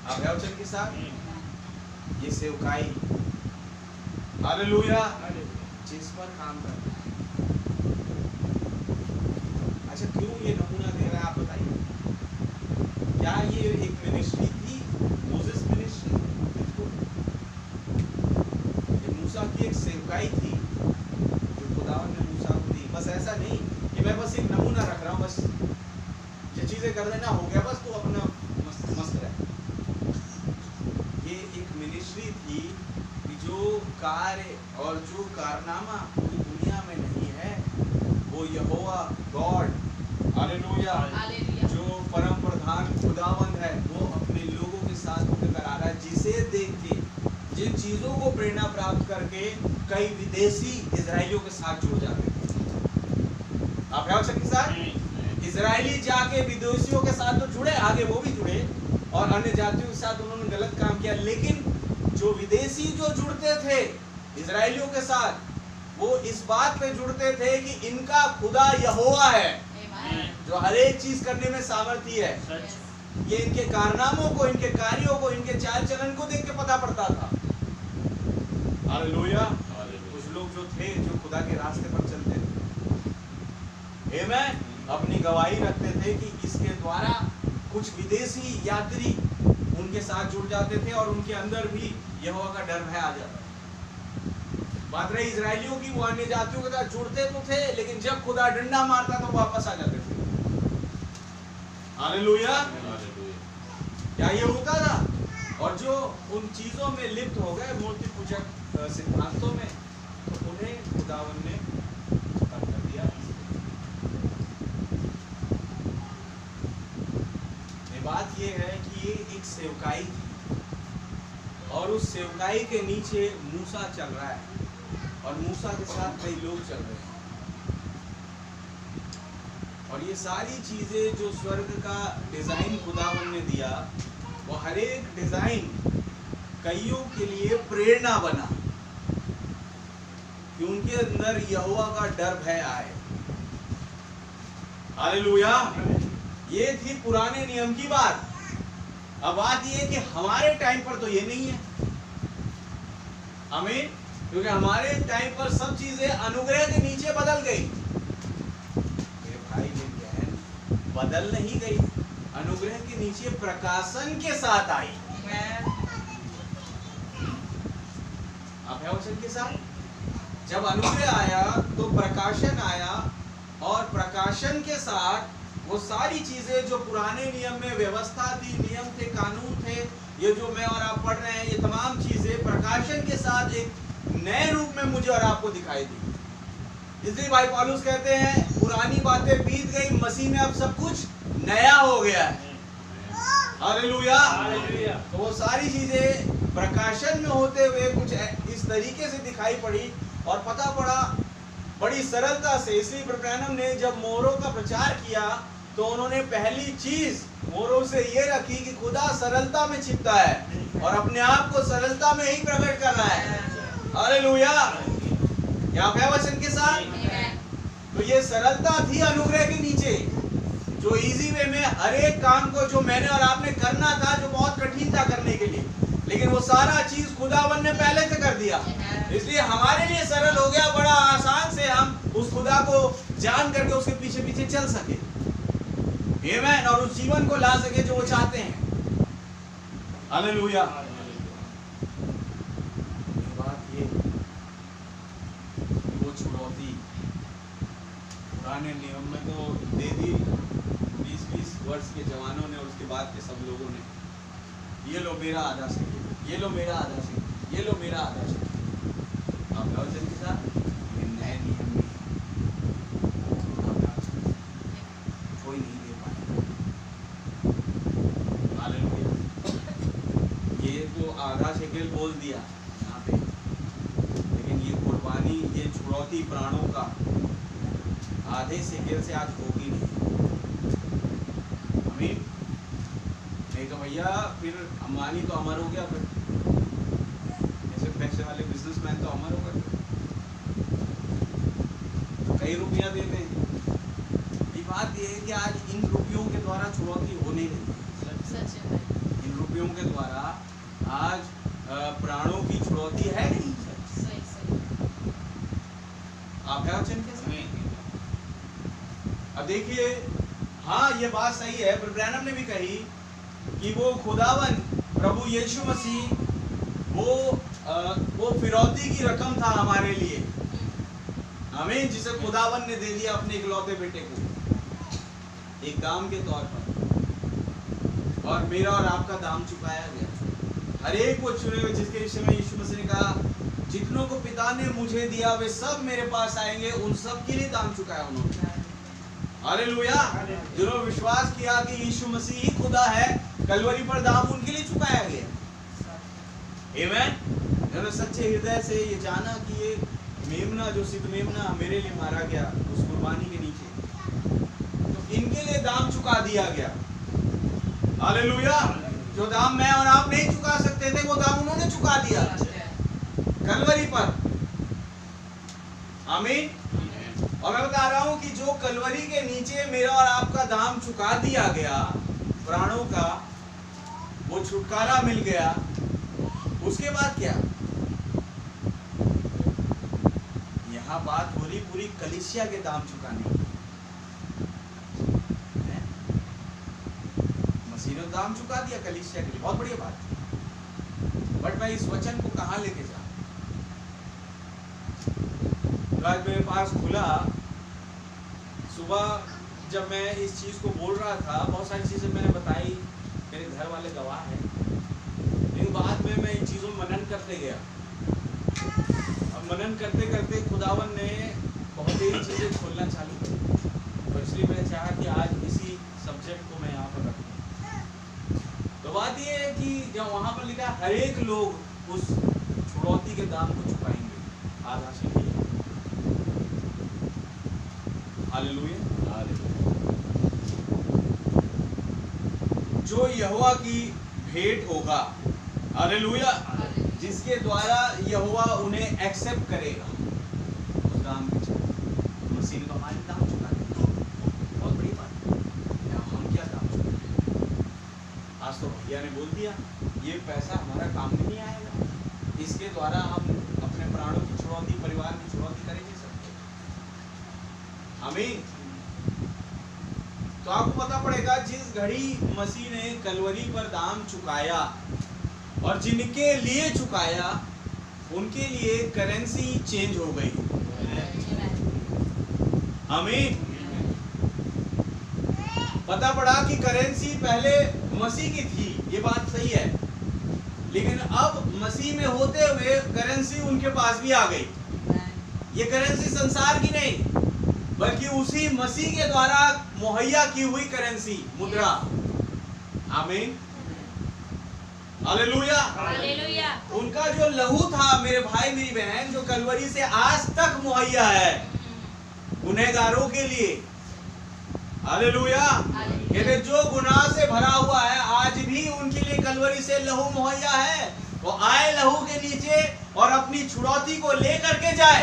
Speaker 3: आप वचन के साथ ये सेवकाई, हालेलुया, जिस पर काम करना है। अच्छा, क्यों ये नमूना दे रहा है आप बताइए? क्या ये एक मिनिस्ट्री थी, मोसेस मिनिस्ट्री? मूसा की एक सेवकाई थी जो खुदावन ने मूसा को दी। बस ऐसा नहीं कि मैं बस एक नमूना रख रहा हूँ, बस ये चीजें कर देना हो गया, बस तू अपना मस्त रह। ये एक मिनिस्ट्री थी कि जो कार्य और जो कारनामा पूरी दुनिया में नहीं है, वो यहोवा गॉड, हालेलुया, जो परम प्रधान खुदावंद है, वो अपने लोगों के साथ करा रहा है, जिसे देख के, जिन चीजों को प्रेरणा प्राप्त करके कई विदेशी इजराइलियों के साथ जुड़ जाते थे। आप वचन के साथ इजरायली जाके विदेशियों के साथ तो जुड़े, आगे वो भी जुड़े और अन्य जातियों के साथ उन्होंने गलत काम किया, लेकिन जो विदेशी जो जुड़ते थे इजरायलियों के साथ, वो इस बात पे जुड़ते थे कि इनका खुदा यहोवा है जो हर एक चीज करने में सामर्थ्य है। ये इनके कारनामों को, इनके कार्यों को, इनके चाल चलन को देख के पता पड़ता था। हालेलुया। कुछ लोग जो थे जो खुदा के रास्ते पर चलते थे, आमीन। अपनी गवाही रखते थे कि इसके द्वारा कुछ विदेशी यात्री उनके साथ जुड़ जाते थे और उनके अंदर भी यहोवा का डर भय आ जाता था। बात रही इजरायलियों की, वो अन्य जातियों के साथ जुड़ते तो थे, लेकिन जब खुदा डंडा मारता तो वापस आ जाते थे। हालेलुया। क्या ये होता था? और जो उन चीजों में लिप्त हो गए मूर्ति पूजक सिद्धांतों में, तो उन्हें खुदावन ने खत्म कर दिया। बात ये है कि ये एक सेवकाई थी और उस सेवकाई के नीचे मूसा चल रहा है और मूसा के साथ कई लोग चल रहे हैं। और ये सारी चीजें जो स्वर्ग का डिजाइन खुदावन ने दिया, वो हर एक डिजाइन कईयों के लिए प्रेरणा बना कि उनके अंदर यहोवा का डर भय आए। हालेलुया। ये थी पुराने नियम की बात। अब बात ये है कि हमारे टाइम पर तो ये नहीं है। आमीन। क्योंकि हमारे टाइम पर सब चीजें अनुग्रह के नीचे बदल गई। मेरे भाई मेरी बहन, बदल नहीं गई, अनुग्रह के नीचे प्रकाशन के साथ आई। आप है वचन के साथ। जब अनुग्रह आया तो प्रकाशन आया, और प्रकाशन के साथ वो सारी चीजें जो पुराने नियम में व्यवस्था थी, नियम थे, कानून थे, ये जो मैं और आप पढ़ रहे हैं, ये तमाम चीजें प्रकाशन के साथ एक नए रूप में मुझे और आपको दिखाई दी। इसलिए भाई पौलुस कहते हैं पुरानी बातें बीत गई, मसीह में अब सब कुछ नया हो गया है। हालेलुया। तो वो सारी चीजें प्रकाशन में होते हुए कुछ इस तरीके से दिखाई पड़ी और पता पड़ा बड़ी सरलता से। इसलिए ब्रैनम ने जब मोहरों का प्रचार किया तो उन्होंने पहली चीज मोहरों से ये रखी कि खुदा सरलता में छिपता है और अपने आप को सरलता में ही प्रकट कर रहा है। हालेलुया। क्या है वचन के साथ? तो ये सरलता थी अनुग्रह के नीचे, जो इजी वे में हर एक काम को जो मैंने और आपने करना था, जो बहुत कठिन था करने के लिए, लेकिन वो सारा चीज खुदावन ने पहले से कर दिया। इसलिए हमारे लिए सरल हो गया, बड़ा आसान से हम उस खुदा को जान करके उसके पीछे पीछे चल सके, आमीन, और उस जीवन को ला सके जो वो चाहते हैं। हालेलुया। बात ये वो छुड़ौती पुराने नियम में तो दे दी 20-20 वर्ष के जवानों ने, और उसके बाद के सब लोगों ने, ये लो मेरा आधा सेकंड, ये लो मेरा आधा सेकंड, ये लो मेरा आधा सेकंड। आप वचन के साथ ये नए नियम में कोई नहीं दे पाया। हालेलुया। ये तो आधा शेकेल बोल दिया यहाँ पे, लेकिन ये कुर्बानी, ये छुड़ौती प्राणों का आधे शेकेल से आज होगी नहीं। आमीन। नहीं तो भैया फिर अंबानी तो अमर हो गया, फिर ऐसे पैसे वाले बिजनेसमैन तो अमर हो गए, कई रुपया देते हैं। ये बात ये है कि आज इन रुपयों के द्वारा छुड़ौती हो नहीं रही। इन रुपयों के द्वारा आज प्राणों की छुड़ौती है नहीं। आप है वचन के समय। अब देखिए, हाँ ये बात सही है, पर ब्रैनम ने भी कही कि वो खुदावन प्रभु यीशु मसीह वो फिरौती की रकम था हमारे लिए। आमीन। जिसे खुदावन ने दे दिया अपने इकलौते बेटे को एक दाम के तौर पर, और मेरा और आपका दाम चुकाया गया। हर एक को चुने हुए, जिसके विषय में यीशु मसीह ने कहा जितनों को पिता ने मुझे दिया वे सब मेरे पास आएंगे, उन सब के लिए दाम चुकाया उन्होंने। हालेलुया। जिन्होंने विश्वास किया कि यीशु मसीह ही खुदा है, कलवरी पर दाम उनके लिए चुकाया गया। आमीन। जिन्होंने सच्चे हृदय से ये जाना कि ये मेमना, जो सिद्ध मेमना मेरे लिए मारा गया उस कुर्बानी के नीचे, तो इनके लिए दाम चुका दिया गया। हालेलुया। जो दाम मैं और आप नहीं चुका सकते थे, वो दाम उन्होंने चुका दिया कलवरी पर। आमीन। और मैं बता रहा हूं कि जो कलवरी के नीचे मेरा और आपका दाम चुका दिया गया, प्राणों का वो छुटकारा मिल गया, उसके बाद क्या? यहाँ बात हो रही पूरी कलीसिया के दाम चुकाने की। दाम चुका दिया कलीसिया के लिए, बहुत बढ़िया बात है। बट मैं इस वचन को कहाँ लेके जाऊं? तो आज मेरे पास खुला, सुबह जब मैं इस चीज को बोल रहा था, बहुत सारी चीजें मैंने बताई, मेरे घर वाले गवाह हैं, लेकिन बाद में मैं इन चीजों में मनन करते गया। अब मनन करते करते खुदावन ने बहुत ही चीजें खोलना चालू की, तो इसलिए मैंने चाहा कि आज इसी सब्जेक्ट को मैं यहाँ पर रखूं। तो बात ये है कि जब वहां पर लिखा हर एक लोग उस छुड़ौती के दाम को चुकाएंगे, आधा से हालेलुया। जो यहोवा की भेंट होगा, हालेलुया, जिसके द्वारा यहोवा उन्हें एक्सेप्ट करेगा, उस दाम की मसीह ने तो हमारे दाम चुका दिया। बहुत बड़ी बात है। हम क्या दाम चुकाएंगे? आज तो भैया ने बोल दिया ये पैसा हमारा काम में नहीं आएगा, इसके द्वारा हम अपने प्राणों की छुड़ौती, परिवार की छुड़ौती कर ही नहीं सकते। आमीन। तो आपको पता पड़ेगा जिस घड़ी मसीह ने कलवरी पर दाम चुकाया और जिनके लिए चुकाया उनके लिए करेंसी चेंज हो गई। आमीन। पता पड़ा कि करेंसी पहले मसीह की थी, ये बात सही है, लेकिन अब मसीह में होते हुए करेंसी उनके पास भी आ गई। ये करेंसी संसार की नहीं, बल्कि उसी मसीह के द्वारा मुहैया की हुई करेंसी, मुद्रा। आमीन। हालेलुया।
Speaker 2: हालेलुया।
Speaker 3: उनका जो लहू था मेरे भाई मेरी बहन, जो कलवरी से आज तक मुहैया है गुनहगारों के लिए। हालेलुया। कहते जो गुनाह से भरा हुआ है आज भी उनके लिए कलवरी से लहू मुहैया है। वो आए लहू के नीचे और अपनी छुड़ौती को लेकर के जाए।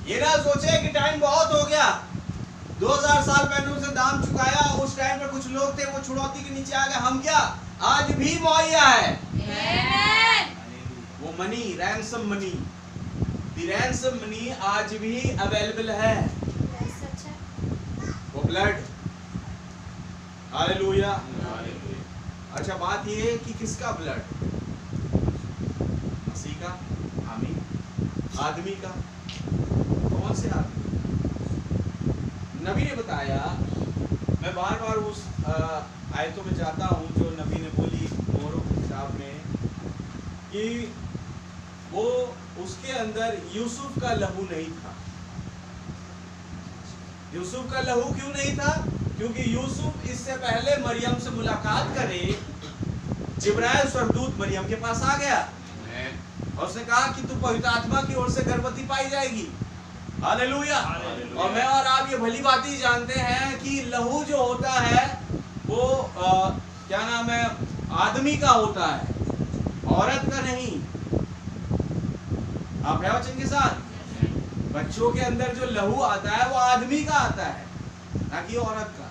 Speaker 3: ये ना सोचे कि टाइम बहुत हो गया, 2000 साल पहले उनसे दाम चुकाया, उस टाइम पर कुछ लोग थे वो छुड़ौती के नीचे आ गए, हम क्या? आज भी मुहैया है। वो money, ransom money, the ransom money आज भी अवेलेबल है। वो ब्लड। हालेलुया। अच्छा बात ये है कि किसका ब्लड? मसीह का। आमीन। आदमी का। कौन से आदमी? नबी ने बताया, मैं बार बार उस आयतों में जाता हूँ जो नबी ने बोली मोहरों की किताब में, कि वो उसके अंदर यूसुफ का लहू नहीं था। यूसुफ का लहू क्यों नहीं था? क्योंकि यूसुफ इससे पहले मरियम से मुलाकात करे, जिब्राइल स्वर्गदूत मरियम के पास आ गया और उसने कहा कि तू पवित्र आत्मा की ओर से गर्भवती पाई जाएगी। हालेलुया। और मैं और आप ये भली बात ही जानते हैं कि लहू जो होता है वो क्या नाम है, आदमी का होता है, औरत का नहीं। आप है वचन के साथ? बच्चों के अंदर जो लहू आता है वो आदमी का आता है, ना कि औरत का।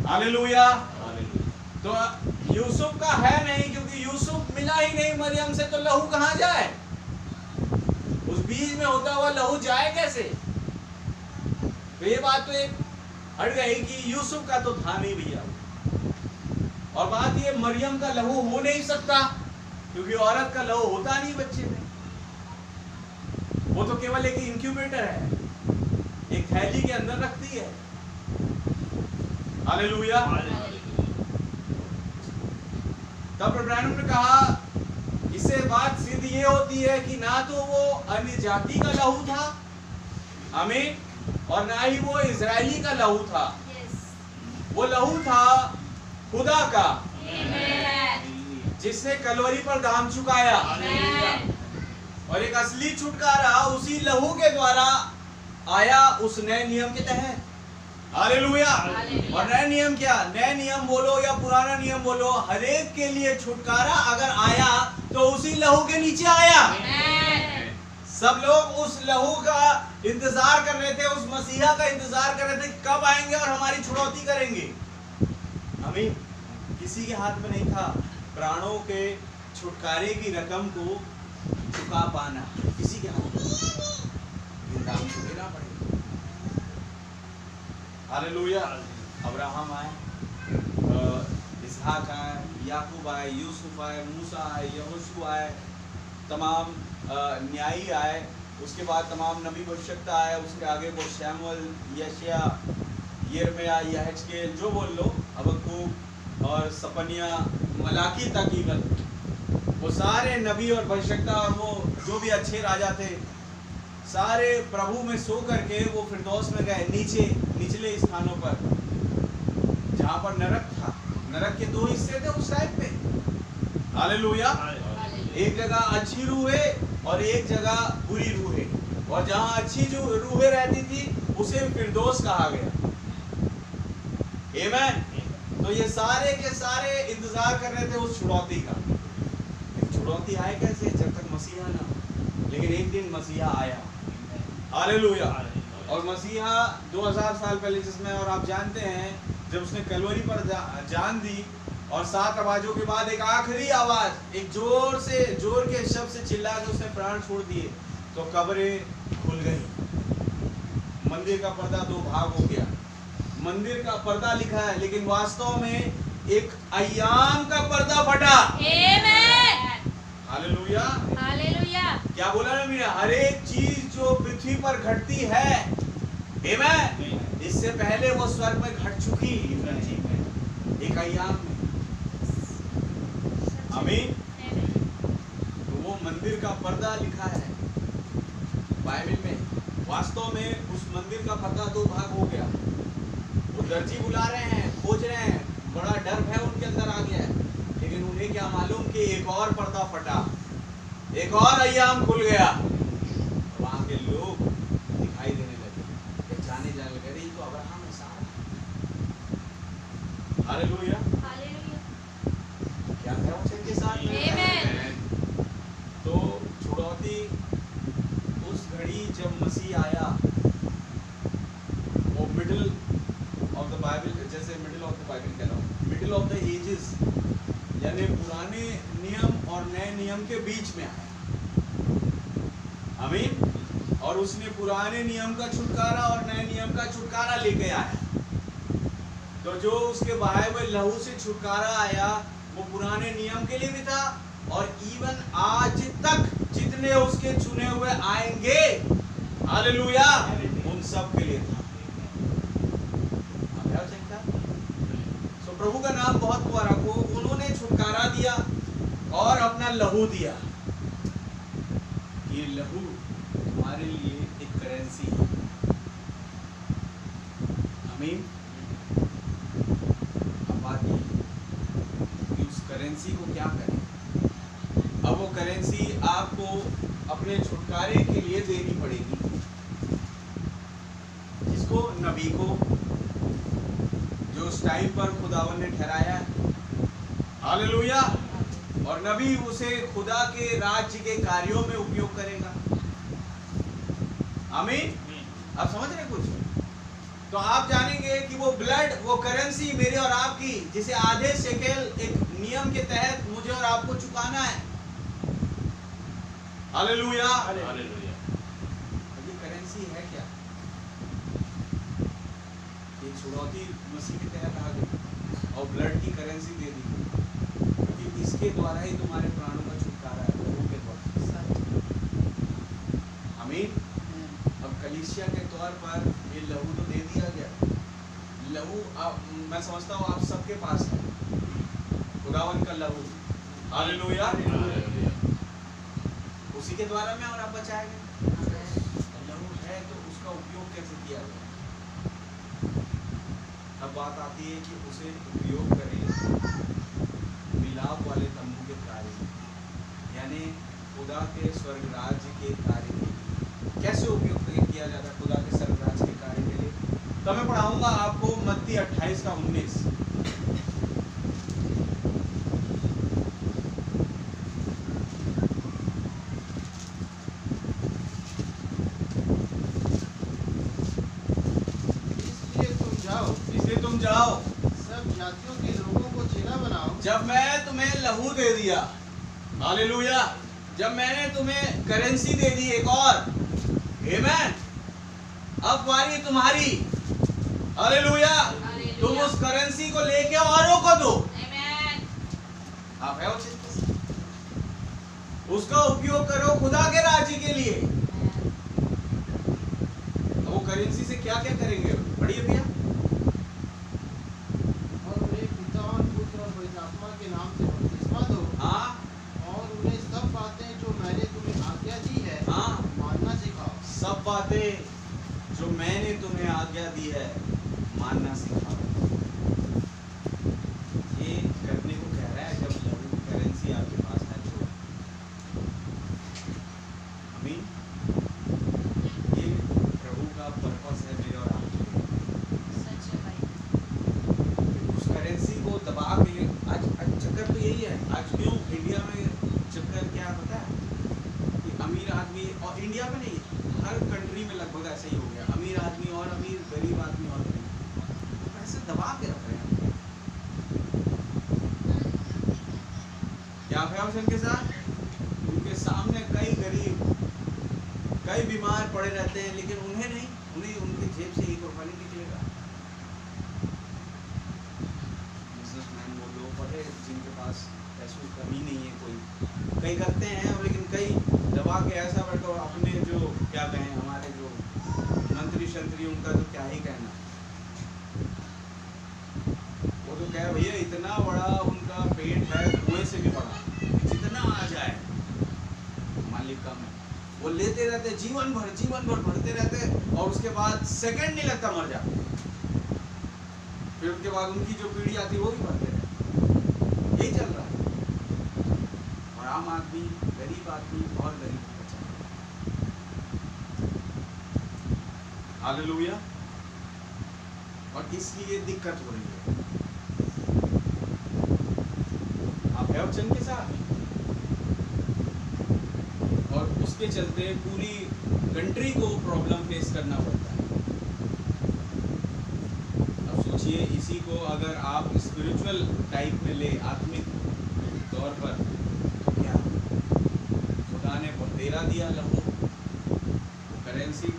Speaker 3: हालेलुया। तो यूसुफ का है नहीं, क्योंकि यूसुफ मिला ही नहीं मरियम से, तो लहू कहां जाए? उस बीज में होता हुआ लहू जाए कैसे? तो ये बात तो एक हट गई कि यूसुफ का तो था नहीं भैया। और बात ये मरियम का लहू हो नहीं सकता, क्योंकि औरत का लहू होता नहीं बच्चे में। वो तो केवल एक इंक्यूबेटर है, एक थैली के अंदर रखती है। हालेलुया। तब इब्राहिम ने कहा, इससे बात सिद्ध ये होती है कि ना तो वो अन्य जाति का लहू था, आमीन, और ना ही वो इजरायली का लहू था। वो लहू था खुदा का, जिसने कलवरी पर दाम चुकाया। और एक असली छुटकारा उसी लहू के द्वारा आया, उस नए नियम के तहत। हालेलुया। और नया नियम क्या? नया नियम बोलो या पुराना नियम बोलो, हर एक के लिए छुटकारा अगर आया तो उसी लहू के नीचे आया। सब लोग उस लहू का इंतजार कर रहे थे, उस मसीहा का इंतजार कर रहे थे कब आएंगे और हमारी छुड़ौती करेंगे। आमीन। किसी के हाथ में नहीं था प्राणों के छुटकारे की रकम को चुका पाना, किसी के हाथ में दाम तो देना पड़ेगा। हालेलुया। अब्राहम आए, इसहाक आए, याकूब आए, यूसुफ आए, मूसा आए, यहोशू आए, तमाम न्यायी आए, उसके बाद तमाम नबी भविष्यवक्ता आए, उसके आगे को शमूएल, यशाया, यिर्मयाह, यहेजकेल, जो बोल लो, हबक्कूक और सपनिया, मलाकी तक इवन, वो सारे नबी और भविष्यवक्ता और वो जो भी अच्छे राजा थे, सारे प्रभु में सो करके वो फिरदौस में गए, निचले स्थानों पर, जहाँ पर नरक था। नरक के दो हिस्से थे उस टाइम पे। हालेलुया। एक जगह अच्छी रूहें और एक जगह बुरी रूहें, और जहाँ अच्छी जो रूहें रहती थी उसे फिरदौस कहा गया। आमीन। तो ये सारे के सारे इंतजार कर रहे थे उस छुड़ौती का। छुड़ौती आए कैसे? जब तक मसीहा ना हो। लेकिन एक दिन मसीहा आया। हालेलुया। और मसीहा 2000 साल पहले, जिसमें, और आप जानते हैं, जब उसने कलवरी पर जान दी और 7 आवाजों के बाद एक आखिरी आवाज, एक जोर के शब्द से चिल्ला के उसने प्राण छोड़ दिए, तो कब्रें खुल गई। मंदिर का पर्दा 2 भाग हो गया। मंदिर का पर्दा लिखा है, लेकिन वास्तव में एक अय्याम का पर्दा फटा।
Speaker 2: आमीन।
Speaker 3: हालेलुया।
Speaker 2: हालेलुया।
Speaker 3: क्या बोला ना मैंने? हर एक चीज जो पृथ्वी पर घटती है, आमीन, इससे पहले वो स्वर्ग में घट चुकी, एक अय्याम में। आमीन। तो वो मंदिर का पर्दा लिखा है बाइबल में। वास्तव में उस मंदिर का पर्दा 2 भाग हो गया। वो दर्जी बुला रहे हैं, खोज रहे हैं, बड़ा डर है उनके अंदर आ गया है, लेकिन उन्हें क्या मालूम कि एक और पर्दा फटा, एक और अय्याम खुल गया। वहां के लोग दिखाई देने लगे, पहचाने जाने लगे, अरे ये तो अब्राहम है, सारा। हालेलुया।
Speaker 2: हालेलुया।
Speaker 3: क्या है उनके साथ?
Speaker 2: आमीन।
Speaker 3: तो छुड़ौती उस घड़ी जब मसीह आया, वो मिडिल ऑफ द बाइबल, जैसे मिडिल ऑफ द बाइबल कह रहा हूँ, मिडिल ऑफ द एजेस, यानी पुराने नियम और नए नियम के बीच में आया। आमीन। और उसने पुराने नियम का छुटकारा और नए नियम का छुटकारा लेके आया। तो जो उसके बहाए हुए लहू से छुटकारा आया, वो पुराने नियम के लिए भी था, और इवन आज तक जितने उसके चुने हुए आएंगे, हालेलुया, उन सब के लिए था। तो प्रभु का नाम बहुत प्यारा को, उन्होंने छुटकारा दिया और अपना लहू दिया। ये लहू हमारे लिए एक करेंसी है। आमीन। अब बात ये कि उस करेंसी को क्या करें। अब वो करेंसी आपको अपने छुटकारे के लिए देनी पड़ेगी। जिसको? नबी को, जो उस टाइम पर खुदावन ने ठहराया। हालेलुया। और नबी उसे खुदा के राज्य के कार्यों में उपयोग करेगा। आमीन। आप समझ रहे कुछ? तो आप जानेंगे कि वो ब्लड, वो करेंसी मेरे और आपकी, जिसे आधे शेकेल एक नियम के तहत मुझे और आपको चुकाना है। हालेलुया।
Speaker 5: हालेलुया।
Speaker 3: ये करेंसी है क्या? ये छुड़ौती मसीह के तहत आ गई और ब्लड की करेंसी दे दी, क्योंकि इसके द्वारा ही तुम्हारे प्राणों का छुटकारा है, प्रभु के द्वारा। आमीन। अब कलीसिया के तौर पर ये लहू तो दे दिया गया। लहू मैं समझता हूँ आप सबके पास है, खुदावन का लहू। हालेलुया। उसी के द्वारा मैं और आप बचाए गए। लहू है तो उसका उपयोग कैसे किया गया? अब बात आती है कि उसे उपयोग करें मिलाप वाले तंबू के कार्य, यानी खुदा के स्वर्ग राज्य के कार्य के लिए। कैसे उपयोग किया जाता है खुदा के स्वर्ग राज्य के कार्य के लिए? तो मैं पढ़ाऊंगा आपको मत्ती 28 का 19। इसलिए तुम जाओ,
Speaker 4: सब जातियों के लोगों को चेला बनाओ।
Speaker 3: जब मैं तुम्हें लहू दे दिया, हालेलुया, जब मैंने तुम्हें करेंसी दे दी एक और, आमीन, अब बारी तुम्हारी। हालेलुया। तुम उस करेंसी को लेके औरों को दो। आप है उसका उपयोग करो खुदा के राज्य के लिए। वो करेंसी से क्या क्या करेंगे? पढ़िए भैया।
Speaker 4: और उन्हें पिता और पुत्र और पवित्र आत्मा के नाम से बपतिस्मा दो।
Speaker 3: हाँ
Speaker 4: और उन्हें सब बातें जो मैंने तुम्हें आज्ञा दी है
Speaker 3: हाँ,
Speaker 4: मानना सिखाओ।
Speaker 3: सब बातें जो मैंने तुम्हें आज्ञा दी है मानना सिखाओ। ये करने को कह रहा है जब लघु करेंसी आपके पास है तो। आमीन। ये प्रभु का पर्पस है मेरे और आपके लिए। उस करेंसी को दबा के आज चक्कर तो यही है। आज क्यों इंडिया में चक्कर क्या पता है कि अमीर आदमी, और इंडिया में नहीं हर कंट्री में लगभग ऐसा ही हो गया, अमीर आदमी और अमीर, गरीब आदमी और गरीब, पैसे दबा के रख रहे हैं। क्या है उनके साथ? उनके सामने कई गरीब, कई बीमार पड़े रहते हैं, लेकिन उन्हें नहीं, उन्हें उनके जेब से 1 रुपया नहीं निकलेगा। बिजनेसमैन वो लोग पढ़े जिनके पास पैसों की कमी नहीं है, कोई कई करते हैं, लेकिन कई दबा के ऐसा बैठो अपने जो क्या कहें हमारे जो मंत्री शंत्री, उनका तो क्या ही कहना। वो तो कहे भैया इतना बड़ा उनका पेट है, कुएं से भी बड़ा, जितना आ जाए मालिक का में वो लेते रहते जीवन भर भरते रहते, और उसके बाद सेकंड नहीं लगता मर जाते। फिर उनके बाद उनकी जो पीढ़ी आती है वो भी भरते रहते। यही चल रहा है। और आम आदमी, गरीब आदमी और गरीब बचा। हालेलुया। और इसलिए दिक्कत हो रही है। आप है वचन के साथ, और उसके चलते पूरी कंट्री को प्रॉब्लम फेस करना पड़ता है। अब सोचिए इसी को अगर आप स्पिरिचुअल टाइप में ले, आत्मिक तौर पर, तो क्या खुदा ने बतेरा दिया लहू, वो करेंसी।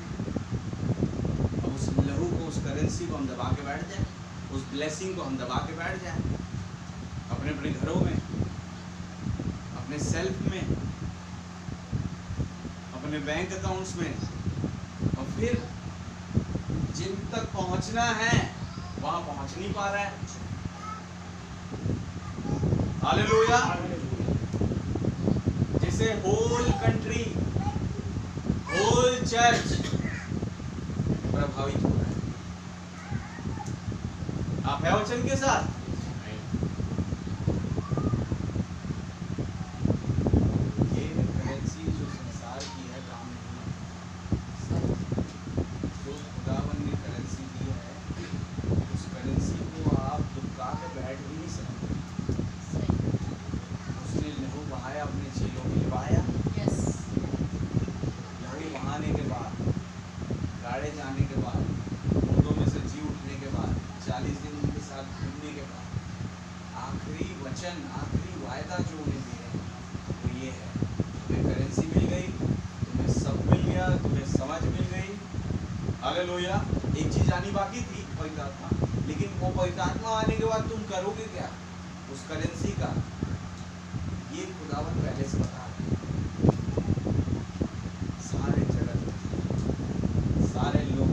Speaker 3: अब उस लहू को, उस करेंसी को हम दबा के बैठ जाए, उस ब्लेसिंग को हम दबा के बैठ जाए अपने अपने घरों में, अपने सेल्फ में, अपने बैंक अकाउंट्स में, और फिर जिन तक पहुंचना है वहां पहुंच नहीं पा रहा है। हालेलुया। जिसे होल कंट्री, होल चर्च प्रभावित हो रहा है। आप है वचन के साथ? जाने के बाद, मुर्दों में से जी उठने के बाद, 40 दिन उनके साथ घूमने के बाद, आखिरी वचन, आखिरी वायदा जो उन्हें दिया वो ये है, तुम्हें करेंसी मिल गई, तुम्हें सब मिल गया, तुम्हें समझ मिल गई। हालेलुया। एक चीज आनी बाकी थी, पवित्र आत्मा, लेकिन वो पवित्र आत्मा आने के बाद तुम करोगे क्या उस करेंसी का? ये खुदावन पहले से बता रहे हैं। सारे जगत में सारे लोग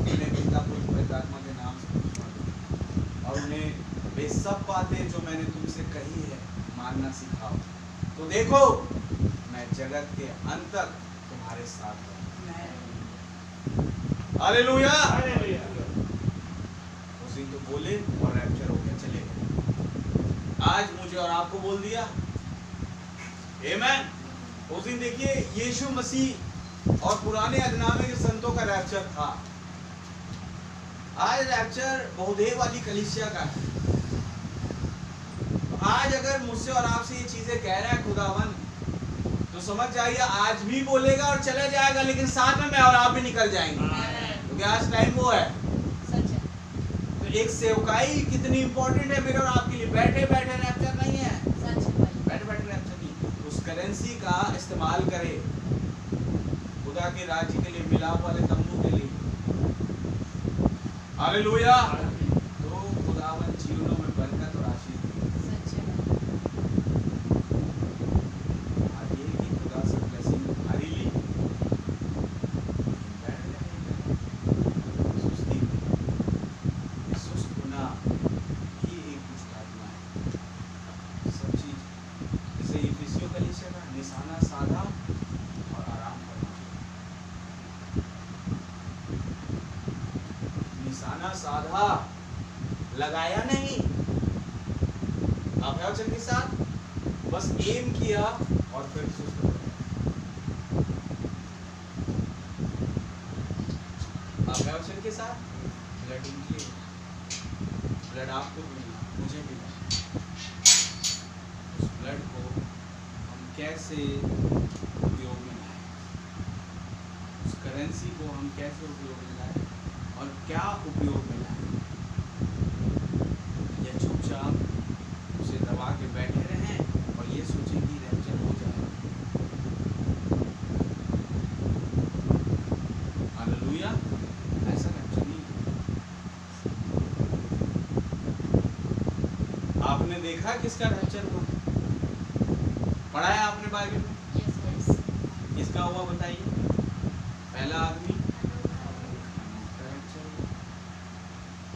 Speaker 3: उन्हें पिता पुत्र पवित्र आत्मा के नाम से पूछना, और उन्हें वे सब बातें जो मैंने तुमसे कही है मानना सिखाओ, तो देखो मैं जगत के अंत तक तुम्हारे साथ हूँ। हालेलुया। उस दिन तो बोले और रैप्चर हो गया, चले गए। आज मुझे और आपको बोल दिया, आमेन। उस दिन देखिए यीशु मसीह और पुराने अदनामे के संतों का रैप्चर था, आज रैप्चर बहुदेव वाली कलीसिया का है। तो आज अगर मुझसे और आपसे ये चीजें कह रहा है खुदावन, तो समझ जाइए आज भी बोलेगा और चले जाएगा, लेकिन साथ में मैं और आप भी निकल जाएंगे, क्योंकि आज टाइम वो है। तो एक सेवकाई कितनी इंपॉर्टेंट है मेरे और आपके लिए। बैठे बैठे रैप्चर नहीं है, बैठे बैठे रैप्चर नहीं। उस करेंसी का इस्तेमाल करे खुदा के राज्य के लिए, मिलाप वाले तंबू के लिए। हालेलुया। तो खुदावन जीवनों में बरकत और आशीष दे। सीधा साधा लगाया नहीं, आप वचन के साथ बस एम किया और फिर सुस्त हो गए। आप वचन के साथ ब्लड इनकी, ब्लड आपको भी मुझे भी, उस ब्लड को हम कैसे उपयोग में लाए, उस करेंसी को हम कैसे उपयोग में लाए और क्या उपयोग में लाए, या चुपचाप उसे दबा के बैठे रहें और ये सोचें कि रैप्चर हो जाए। हालेलुया, ऐसा रैप्चर नहीं। आपने देखा किसका रैप्चर हुआ? पढ़ा है आपने बाइबल में? किसका हुआ बताइए? पहला आदमी।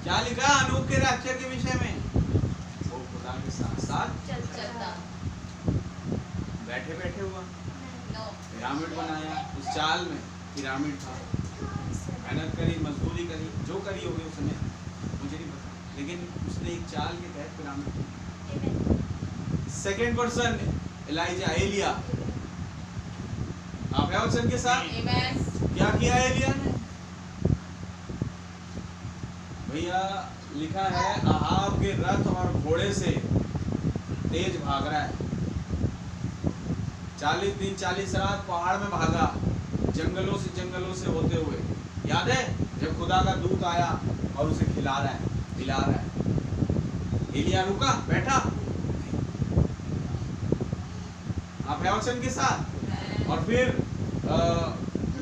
Speaker 3: क्या लिखा अनूप के रैप्चर के विषय में? वो खुदा के साथ साथ
Speaker 2: चलता
Speaker 3: बैठे बैठे हुआ, पिरामिड बनाया, उस चाल में पिरामिड था, मेहनत करी, मजदूरी करी, जो करी होगी उसने, मुझे नहीं पता, लेकिन उसने एक चाल के तहत पिरामिड। सेकंड पर्सन एलिजा, एलिया, आप हैं वचन के साथ? क्या किया एलिया ने? भैया लिखा है अहाब के रथ और घोड़े से तेज भाग रहा है। 40 दिन 40 रात पहाड़ में भागा, जंगलों से होते हुए। याद है जब खुदा का दूत आया और उसे खिला रहा है, पिला रहा है, एलिया रुका, बैठा। आप हैं वचन के साथ? और फिर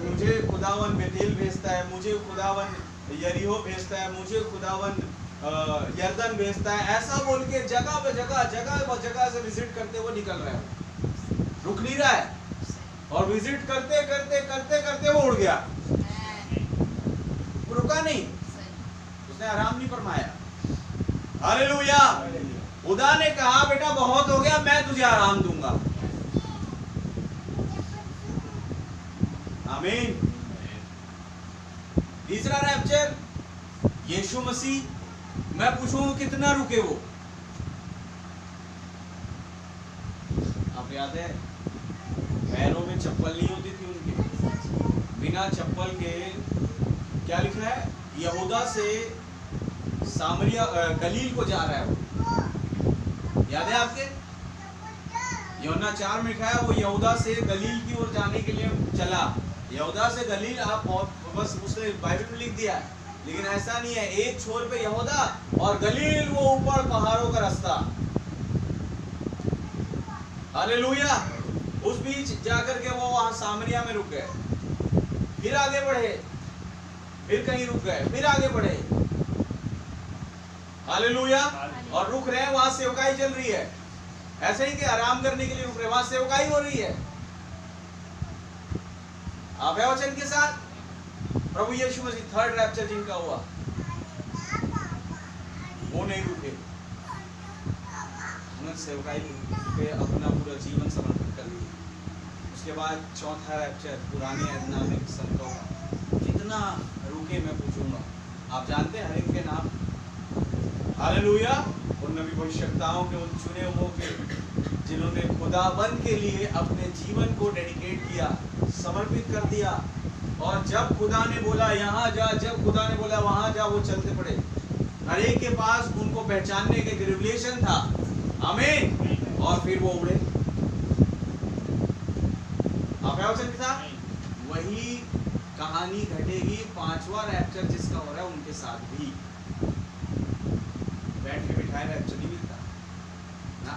Speaker 3: मुझे खुदावन बेतेल भेजता है, मुझे खुदावन यरीहो भेजता है, मुझे खुदावन यरदन भेजता है, ऐसा बोल के जगह से विजिट करते हुए निकल रहा है, रुक नहीं रहा है। और विजिट करते वो उड़ गया, वो रुका नहीं, उसने आराम नहीं फरमाया। हालेलुया। खुदा ने कहा बेटा बहुत हो गया, मैं तुझे आराम दूंगा। आमीन। तीसरा रैप्चर यीशु मसीह। मैं पूछूं कितना रुके वो? आप याद है पैरों में चप्पल नहीं होती थी उनके, बिना चप्पल के क्या लिखा है? यहूदा से सामरिया गलील को जा रहा है वो, याद है आपके? यूहन्ना 4 में लिखा है वो यहूदा से गलील की ओर जाने के लिए चला। यहूदा से गलील आप बस उसने बाइबल में लिख दिया है, लेकिन ऐसा नहीं है। एक छोर पे यहूदा और गलील वो ऊपर पहाड़ों का रास्ता। हालेलुया। उस बीच जाकर के वो वहां सामरिया में रुक गए, फिर आगे बढ़े, फिर कहीं रुक गए, फिर आगे बढ़े। हालेलुया। और रुक रहे हैं, वहां सेवकाई चल रही है। ऐसे ही कि आराम करने के लिए रुक रहे, वहां सेवकाई हो रही है। आप है वचन के साथ? प्रभु यीशु मसीह थर्ड रैप्चर जिनका हुआ, वो नहीं रुके, उन्होंने सेवकाई पे अपना पूरा जीवन समर्पित कर दिया। उसके बाद चौथा रैप्चर पुराने ऐलान में संतों का। कितना रुके मैं पूछूंगा? आप जानते हैं हर एक के नाम। हालेलुया। उन नबी भविष्यवक्ताओं के, उन चुने हुओं के जिन्होंने खुदाबंद के लिए अपने जीवन को डेडिकेट किया, समर्पित कर दिया। और जब खुदा ने बोला यहाँ जा, जब खुदा ने बोला वहां जा, वो चलते पड़े। हर एक के पास उनको पहचानने के रिवलेशन था। आमीन। और फिर वो उड़े। आप वचन के साथ? वही कहानी घटेगी पांचवा रैप्चर जिसका हो रहा है उनके साथ भी। बैठे बिठाए रैप्चर नहीं मिलता ना।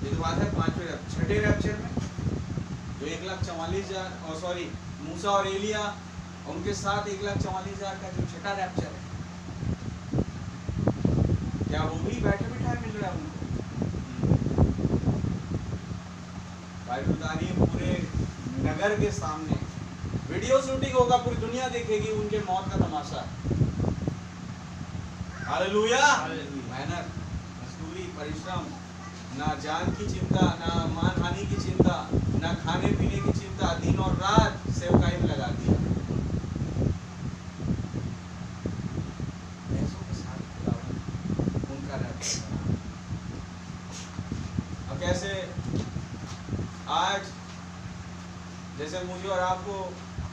Speaker 3: ये तो बात है पांचवे छठे रैप्चर में जो 1,44,000 और सॉरी मूसा और एलिया उनके साथ 1,44,000 का जो छठा रैप्चर है, क्या वो भी बैठे बिठाए मिल रहा है उनको? बाइबल बता रही है पूरे नगर के सामने वीडियो शूटिंग होगा, पूरी दुनिया देखेगी उनके मौत का तमाशा। हालेलुया। मेहनत, मजदूरी, परिश्रम, ना जान की चिंता, ना मान हानि की चिंता, ना खाने पीने की चिंता, दिन और रात सेवकाई में लगा दिया। जैसे मुझे और आपको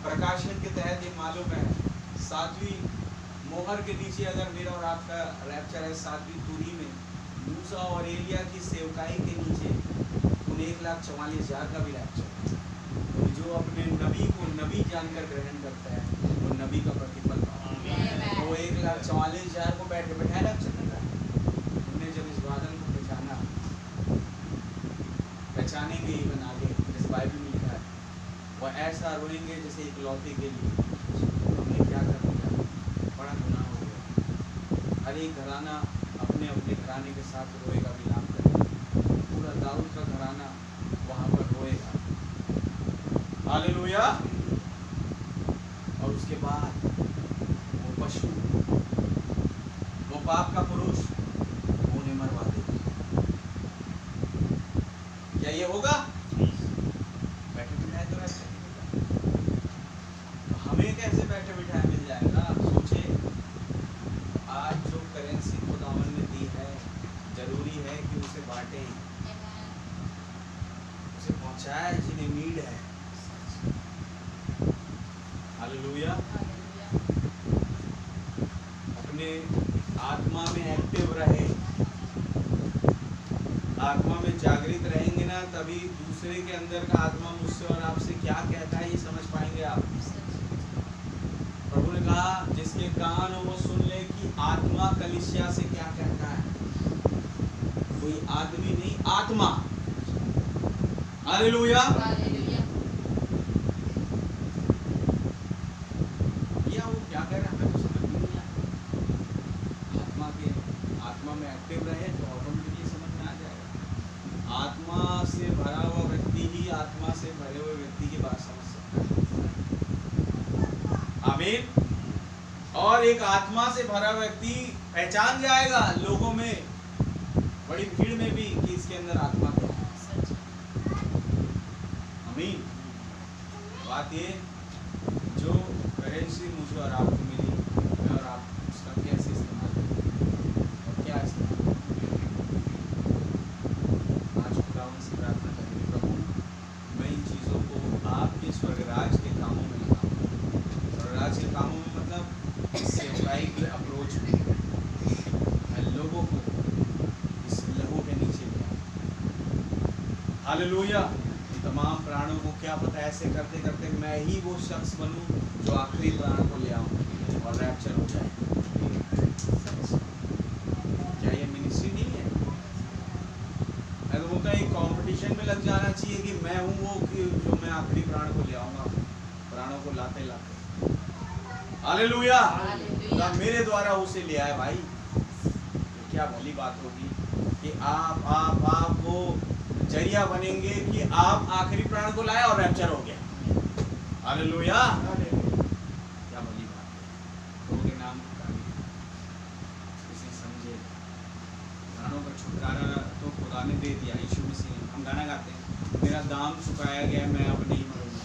Speaker 3: प्रकाशन के तहत ये मालूम है, 7वीं मोहर के नीचे अगर मेरा और आपका रैप्चर है, 7वीं तुरी में मूसा और एलिया की सेवकाई के नीचे उन 1,44,000 का भी रैप्चर है। तो जो अपने नबी को नबी जानकर ग्रहण करता है वो नबी का प्रतिफल पाता है। वो 1,44,000 को बैठे बैठाए रैप्चर कर रहा है। उन्हें जब इस बादल को पहचानेंगे इवन आगे, जैसे बाइबल में लिखा है, वह ऐसा रोएंगे जैसे एक लौते के लिए, हमने क्या कर दिया, बड़ा गुनाह हो गया। हर एक घराना अपने अपने घराने के साथ रोएगा, विलाप करेगा। पूरा दाऊद का घराना वहाँ पर रोएगा। हालेलुया। और उसके बाद वो पशु, वो पाप का पुरुष उन्हें मरवा देगा। क्या ये होगा? बैठे बिठाए तो ऐसे नहीं होगा। तो हमें कैसे बैठे बिठाए मिल जाएगा? सोचे, आज जो करेंसी खुदावन ने दी है, जरूरी है कि उसे बांटें, उसे पहुंचाए जिन्हें नीड है। हालेलुया। अपने आत्मा में एक्टिव रहे, आत्मा में जागृत रहेंगे ना, तभी दूसरे के अंदर का आत्मा मुझसे और आपसे क्या कहता है ये समझ पाएंगे आप। प्रभु ने कहा जिसके कान हो वो सुन ले कि आत्मा कलीसिया से क्या कहता है। कोई आदमी नहीं, आत्मा। हालेलुया। या वो क्या कह रहा है हमें तो समझ नहीं आया। आत्मा में एक्टिव रहे तो ऑटोमेटिकली समझ में आ जाएगा। आत्मा से भरा हुआ व्यक्ति ही आत्मा से भरे हुए व्यक्ति की बात समझ सकता है। आमीन। और एक आत्मा से भरा व्यक्ति पहचान जाएगा लोगों में, बड़ी भीड़ में भी, कि इसके अंदर आत्मा क्या है। आमीन। बात ये, जो करेंसी मुझे और आपको मिली, मैं और आप उसका कैसे इस्तेमाल करें और क्या इस्तेमाल करें। आज खुदावन से प्रार्थना करेंगे, प्रभु मैं इन चीज़ों को आपके स्वर्गराज के कामों में लगाऊं। स्वर्गराज के कामों में मतलब सेवकाई के अप्रोच में मैं लोगों को इस लहू के नीचे ले आऊं। हालेलुया। तमाम प्राणों को क्या पता ऐसे करते करते मैं ही वो शख्स बनूं जो आखिरी प्राण को ले आऊं और रैप्चर हो जाए। क्या ये मिनिस्ट्री नहीं है? मैं तो बोलता एक कंपटीशन में लग जाना चाहिए कि मैं हूँ वो कि जो मैं आखिरी प्राण को ले आऊंगा, प्राणों को लाते लाते। हालेलुया। तो मेरे द्वारा उसे ले आए भाई, तो क्या भली बात होगी कि आप वो जरिया बनेंगे कि आप आखिरी प्राण को लाए और रैप्चर हो गया। हालेलुया। क्या बड़ी बात है। प्रभु के नाम की तारीफ, इसे समझे। प्राणों का छुटकारा तो खुदा ने दे दिया, यीशु मसीह ने। हम गाना गाते हैं, मेरा दाम चुकाया गया, मैं अब नहीं मरूंगा।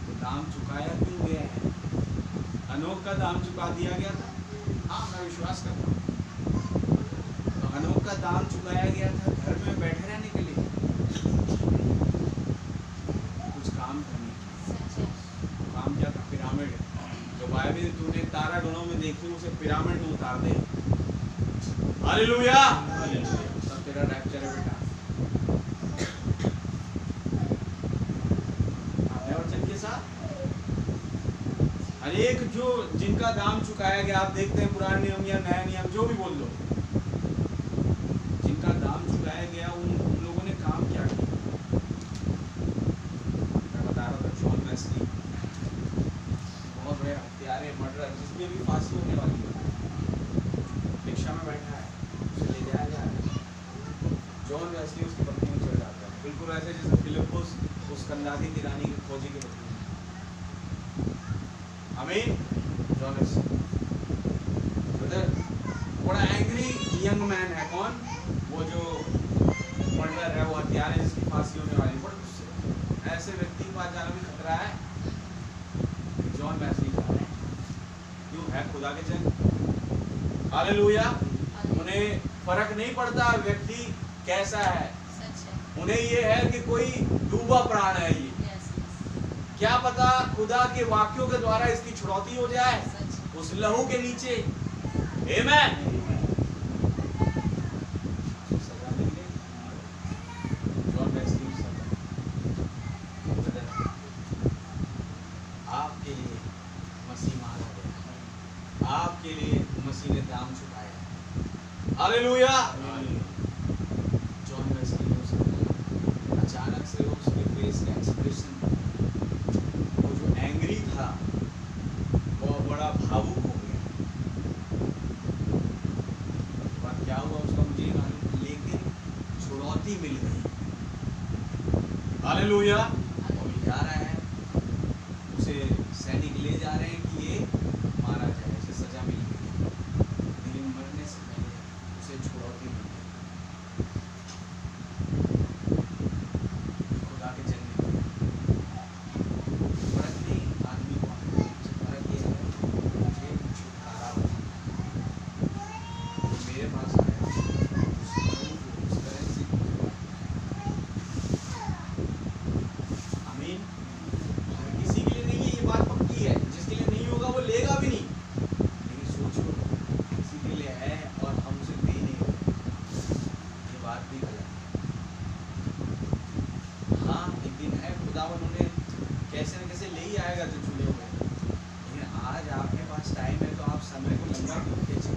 Speaker 3: तो दाम चुकाया क्यों गया है? अनोख का दाम चुका दिया गया था। हाँ, मैं विश्वास करता हूँ। अनोख का दाम चुकाया गया था घर में बैठे रहने के लिए, कुछ काम करने के लिए। काम क्या था? पिरामिड। जो बाइबल तूने तारा गणों में देखी उसे पिरामिड में उतार दे। हालेलुया। सब तेरा रैप्चर है बेटा। वचन के साथ हर एक जो जिनका दाम चुकाया गया, आप देखते हैं पुराने नियम या नया नियम जो भी बोल लो, दाम चुकाया गया, उन लोगों ने काम क्या किया। मैं बता रहा था जॉन वेस्ली, बहुत बड़े हत्यारे, मर्डरर, जिसमें भी फांसी होने वाली है, रिक्शा में बैठा है, उसे ले जाया जा रहा है। जॉन वेस्ली उसकी पत्नी में चढ़ जाता है, बिल्कुल ऐसे जैसे फिलिपुस उस कंदादी तिरानी की खोजी की पत्नी। आमीन। जॉन वेस्ली बड़ा एंग्री यंग मैन है। कौन? वो जो मर्डरर है, वो हत्यारा है, जिसकी फांसी होने वाली। बड़ा ऐसे व्यक्ति के पास जाना भी खतरा है। जॉन वेस्ली जा रहे हैं, क्यों? है खुदा के जन। हालेलुया। उन्हें फर्क नहीं पड़ता व्यक्ति कैसा है, उन्हें ये है कि कोई डूबा प्राण है ये। क्या पता खुदा के वाक्यों के द्वारा इसकी छुड़ौती हो जाए उस लहू के नीचे। आमीन। सजा मिल गई। जॉन वेस्ली सजा। आपके लिए मसीह मारा गया, आपके लिए मसीह ने दाम चुकाया। हालेलुया। जॉन वेस्ली ने उसे अचानक से उसके फेस का एक्सप्रेशन, वो जो एंग्री था वो बड़ा भावुक हो गया। बात क्या हुआ उसका मुझे नहीं मालूम, लेकिन छुड़ौती मिल गई। हालेलुया। और जा रहा है, उसे सैनिक ले जा रहे हैं कि ये मारा जाए, इसे सजा मिल गई, लेकिन मरने से पहले उसे छुड़ौती मिल गई। खुदा के जन्म फर्क नहीं आदमी को, फर्क ये है मुझे छुटकारा मिला। तो मेरे पास आया उस तरह से। आमीन। हर किसी के लिए नहीं है, ये बात पक्की है। जिसके लिए नहीं होगा वो लेगा भी नहीं। लेकिन सोचो किसी के लिए है और हम उसे दे नहीं रहे, ये बात भी गलत है। हाँ एक दिन है, खुदावन उन्हें कैसे न कैसे ले ही आएगा जो चुने हुए हैं। लेकिन आज आपके पास टाइम है तो आप समय को लंबा क्यों खींचे?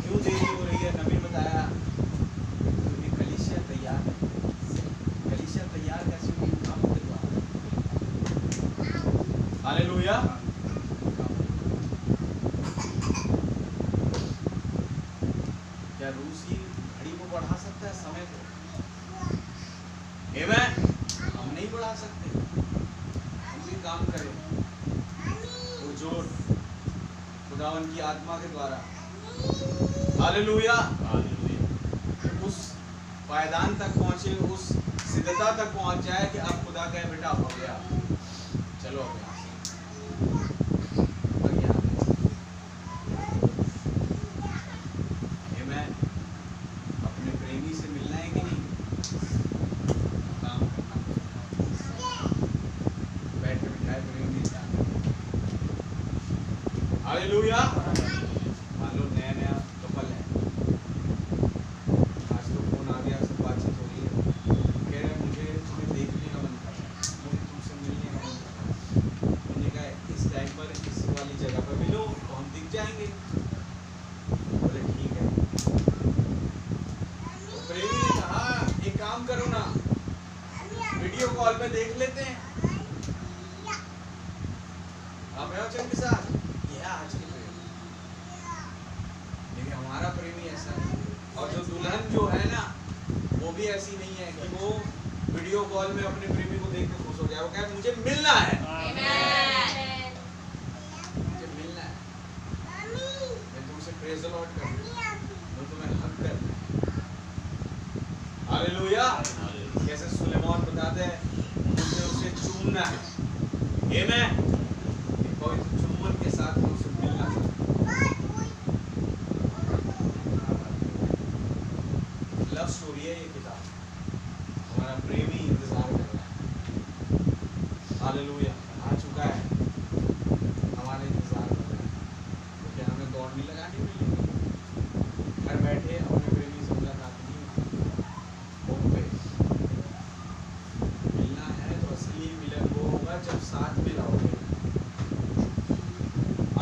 Speaker 3: क्यों देरी हो रही है? नबी बताया क्योंकि कलीसिया तैयार है। कलीसिया तैयार कैसे हुई? काम के द्वारा। हालेलुया। क्या रूसी घड़ी को बढ़ा सकता है समय को? आमीन। हम नहीं बढ़ा सकते, हम भी काम करें वो जोर खुदावन की आत्मा के द्वारा। हालेलुया। उस पायदान तक पहुंचे, उस सिद्धता तक पहुंच जाए कि अब खुदा का बेटा हो गया, चलो अब यहाँ से। अब यहाँ पे। आमीन। अपने प्रेमी से मिलना है कि नहीं? काम करना पड़ेगा। बैठे बिठाए प्रेमी से आना। हालेलुया। मान लो नया नया कपल है, आज तो फोन आ गया, सब बातचीत हो रही है, कह रहे मुझे तुम्हें देखने का मन कर रहा है, मुझे तुमसे मिलने का मन कर रहा है। मैंने कहा इस टाइम पर इस वाली जगह पर मिलो तो हम दिख जाएंगे। बोले ठीक है। तो प्रेमी ने कहा एक काम करो ना, वीडियो कॉल पे देख लेते हैं। आप है के साथ, यह आज के प्रेमी। लेकिन हमारा प्रेमी ऐसा नहीं है, और जो दुल्हन जो है ना वो भी ऐसी नहीं है कि वो वीडियो कॉल में अपने प्रेमी को देख के खुश हो जाए। वो कहे मुझे मिलना है, मुझे मिलना है, मैं तुमसे प्रेज़ द लॉर्ड करूं, मैं तुम्हें हक करना है। हालेलुया। कैसे सुलेमान बताते हैं मुझे उसे चूमना है। आमीन। कोई चुम्बन के साथ उसे मिलना है। लव स्टोरी है ये किताब। हमारा प्रेमी इंतजार कर रहा है। हालेलुया। आ चुका है, हमारे इंतजार कर रहा है। तो क्या हमें दौड़ नहीं लगानी मिलेगी? घर बैठे अपने प्रेमी से मुलाकात नहीं होती। फोन पे मिलना है तो असली मिलन वो होगा जब साथ में रहोगे।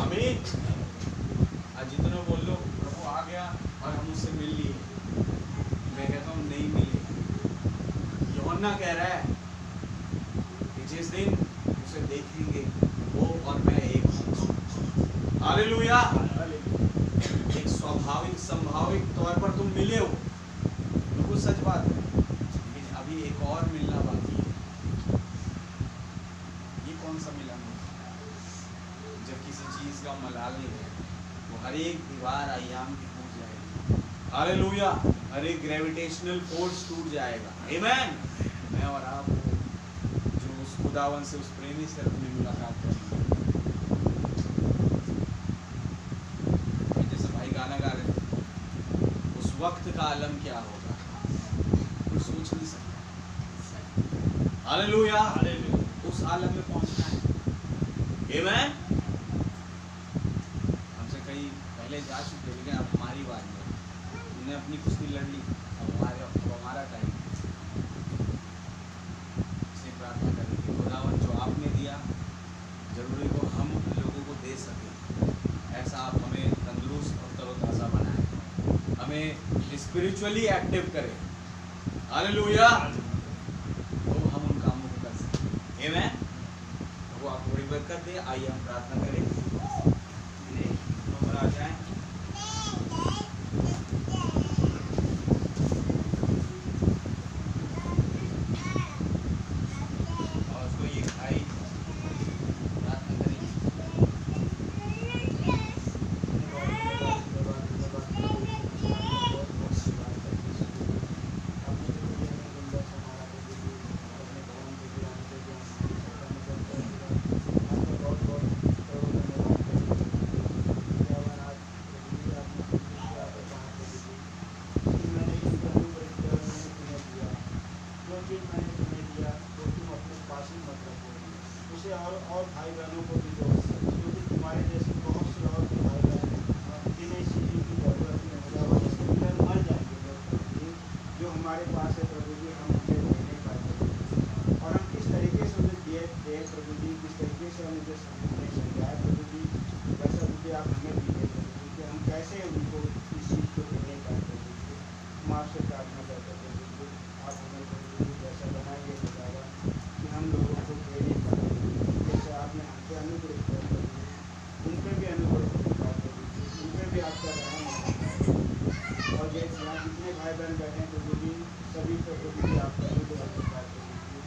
Speaker 3: आमीन। आज जितना बोल लो प्रभु आ गया और हम उससे मिल लिए, मैं कहता हूँ नहीं मिले। यूहन्ना कह रहा है कि जिस दिन उसे देखेंगे वो और मैं एक हूँ। हालेलुया। एक स्वाभाविक संभाविक तौर पर तुम मिले हो, बिल्कुल सच बात है, लेकिन अभी एक और मिलना बाकी है। ये कौन सा मिलन है? जब किसी चीज का मलाल नहीं है, वो हर एक दीवार आयाम की टूट जाएगी। हालेलुया। हर एक ग्रेविटेशनल फोर्स टूट जाएगा। आमीन। मैं और आप जो उस खुदावन से, उस प्रेमी से अपनी मुलाकात करेंगे। जैसे भाई गाना गा रहे थे, उस वक्त का आलम क्या होगा कोई सोच नहीं सकता। हालेलुया। उस आलम में पहुंचना है। आमीन। हमसे कई पहले जा चुके, लेकिन अब हमारी बात है। उन्हें अपनी कुश्ती लड़ ली, अब हमारा टाइम। इसलिए प्रार्थना करें कि खुदावन जो आपने दिया जरूरी को हम लोगों को दे सकें। ऐसा आप हमें तंदुरुस्त और तरोताज़ा बनाएं, हमें स्पिरिचुअली एक्टिव करें। हालेलुया। तो हम उन कामों को कर सकें। आमीन। वो आपको बड़ी बरकत दे। आइए हम प्रार्थना करें। ऊपर आ जाएं। और उसको ये खाई प्रार्थना करेंगे।
Speaker 4: और भाई बहनों को भी दो, क्योंकि तुम्हारे जैसे बहुत से और भी भाई बहन जिन्हें इस चीज़ की जरूरत है खुदावन, इसके बिना मर जाएंगे प्रभु जी। जो हमारे पास है प्रभु जी, हम उसे दे नहीं पाते और हम किस तरीके से उन्हें दिए प्रभु जी, किस तरीके से हम उसे समझाए प्रभु जी, वैसा मुझे आप हमें भी दे प्रभु जी कि हम कैसे उनको इस चीज़ को देने पाए प्रभु जी। हम आपसे प्रार्थना करते हैं प्रभु जी, आप हमें प्रभु जी जैसा बनाएंगे खुदावन कि हम लोगों को दे नहीं पाए। जैसे आपने हमसे अनुग्रह किया प्रभु जी, उन पर भी अनुग्रह किया प्रभु जी, उन पर भी आपका रहम है। और जैसे यहाँ जितने भाई बहन बैठे हैं प्रभु जी, सभी पर प्रभु जी आपका अनुग्रह किया प्रभु जी।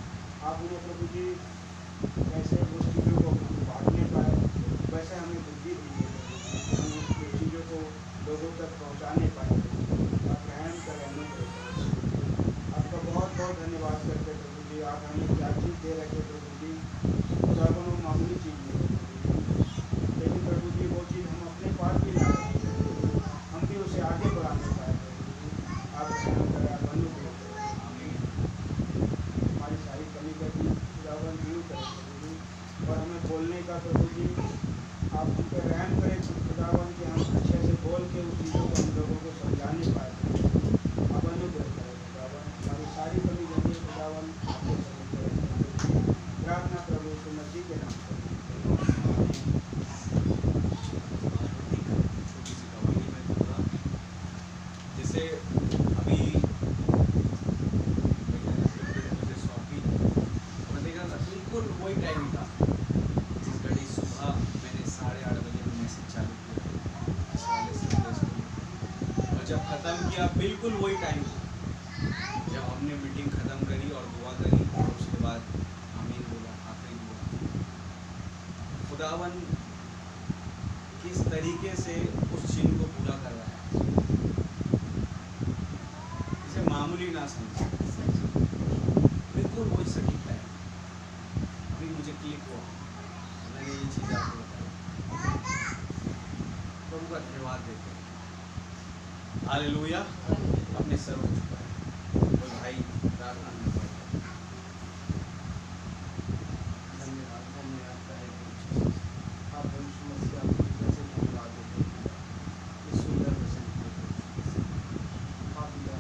Speaker 4: आप उन्हें प्रभु जी कैसे उस चीज़ों को बांटने पाए, वैसे हमें बुद्धि दीजिए प्रभु जी, कि हम उस चीज़ों को लोगों तक पहुँचाने पाए। आप रहम करें, अनुग्रह करें। आपका बहुत बहुत धन्यवाद करते प्रभु जी। आप हमें क्या चीज़ दे रखे प्रभु जी, खुदावन वो मामूली चीज़ नहीं है प्रभु जी, लेकिन प्रभु जी वो चीज़ हम अपने पास भी ना रखें, हम भी उसे आगे बढ़ाने पाए प्रभु जी। आप रहम करें, आप अनुग्रह करें। हमारी सारी कमी का भी खुदावन दूर करें प्रभु जी, और हमें बोलने का प्रभु जी आप हम पे रहम करें खुदावन कि हम अच्छे से बोल के उस चीज़ों को हम लोगों को समझाने पाए। आप अनुग्रह करें खुदावन, हमारी सारी कमी जल्दी खुदावन आपको समझ करें। प्रार्थना प्रभु यीशु मसीह के नाम से।
Speaker 3: छोटी सी गवाही मैं दूंगा। जैसे अभी मुझे सौंपी, मैं देखा था बिल्कुल वही टाइम था जिस घड़ी सुबह मैंने 8:30 बजे में मैसेज चालू किया इस वाले संदेश को, और जब ख़त्म किया बिल्कुल वही टाइम था जब हमने मीटिंग ख़त्म करी और दुआ करी, और उसके बाद आमीन बोला, आखिरी दुआ। खुदावन किस तरीके से उस चिन्ह को पूरा कर रहा है, इसे मामूली ना समझे, बिल्कुल वही सटीक है। अभी मुझे क्लिक हुआ, मैंने ये चीज़ आपको बताई। प्रभु का धन्यवाद देते हैं। हालेलुया। अपने सर हो चुका है कोई भाई प्रार्थना में पढ़ता है।
Speaker 4: धन्यवाद धन्यवाद कहे आप यीशु मसीह, आपको जैसे धन्यवाद देते हैं इस सुंदर वचन के लिए। हाँ पिता,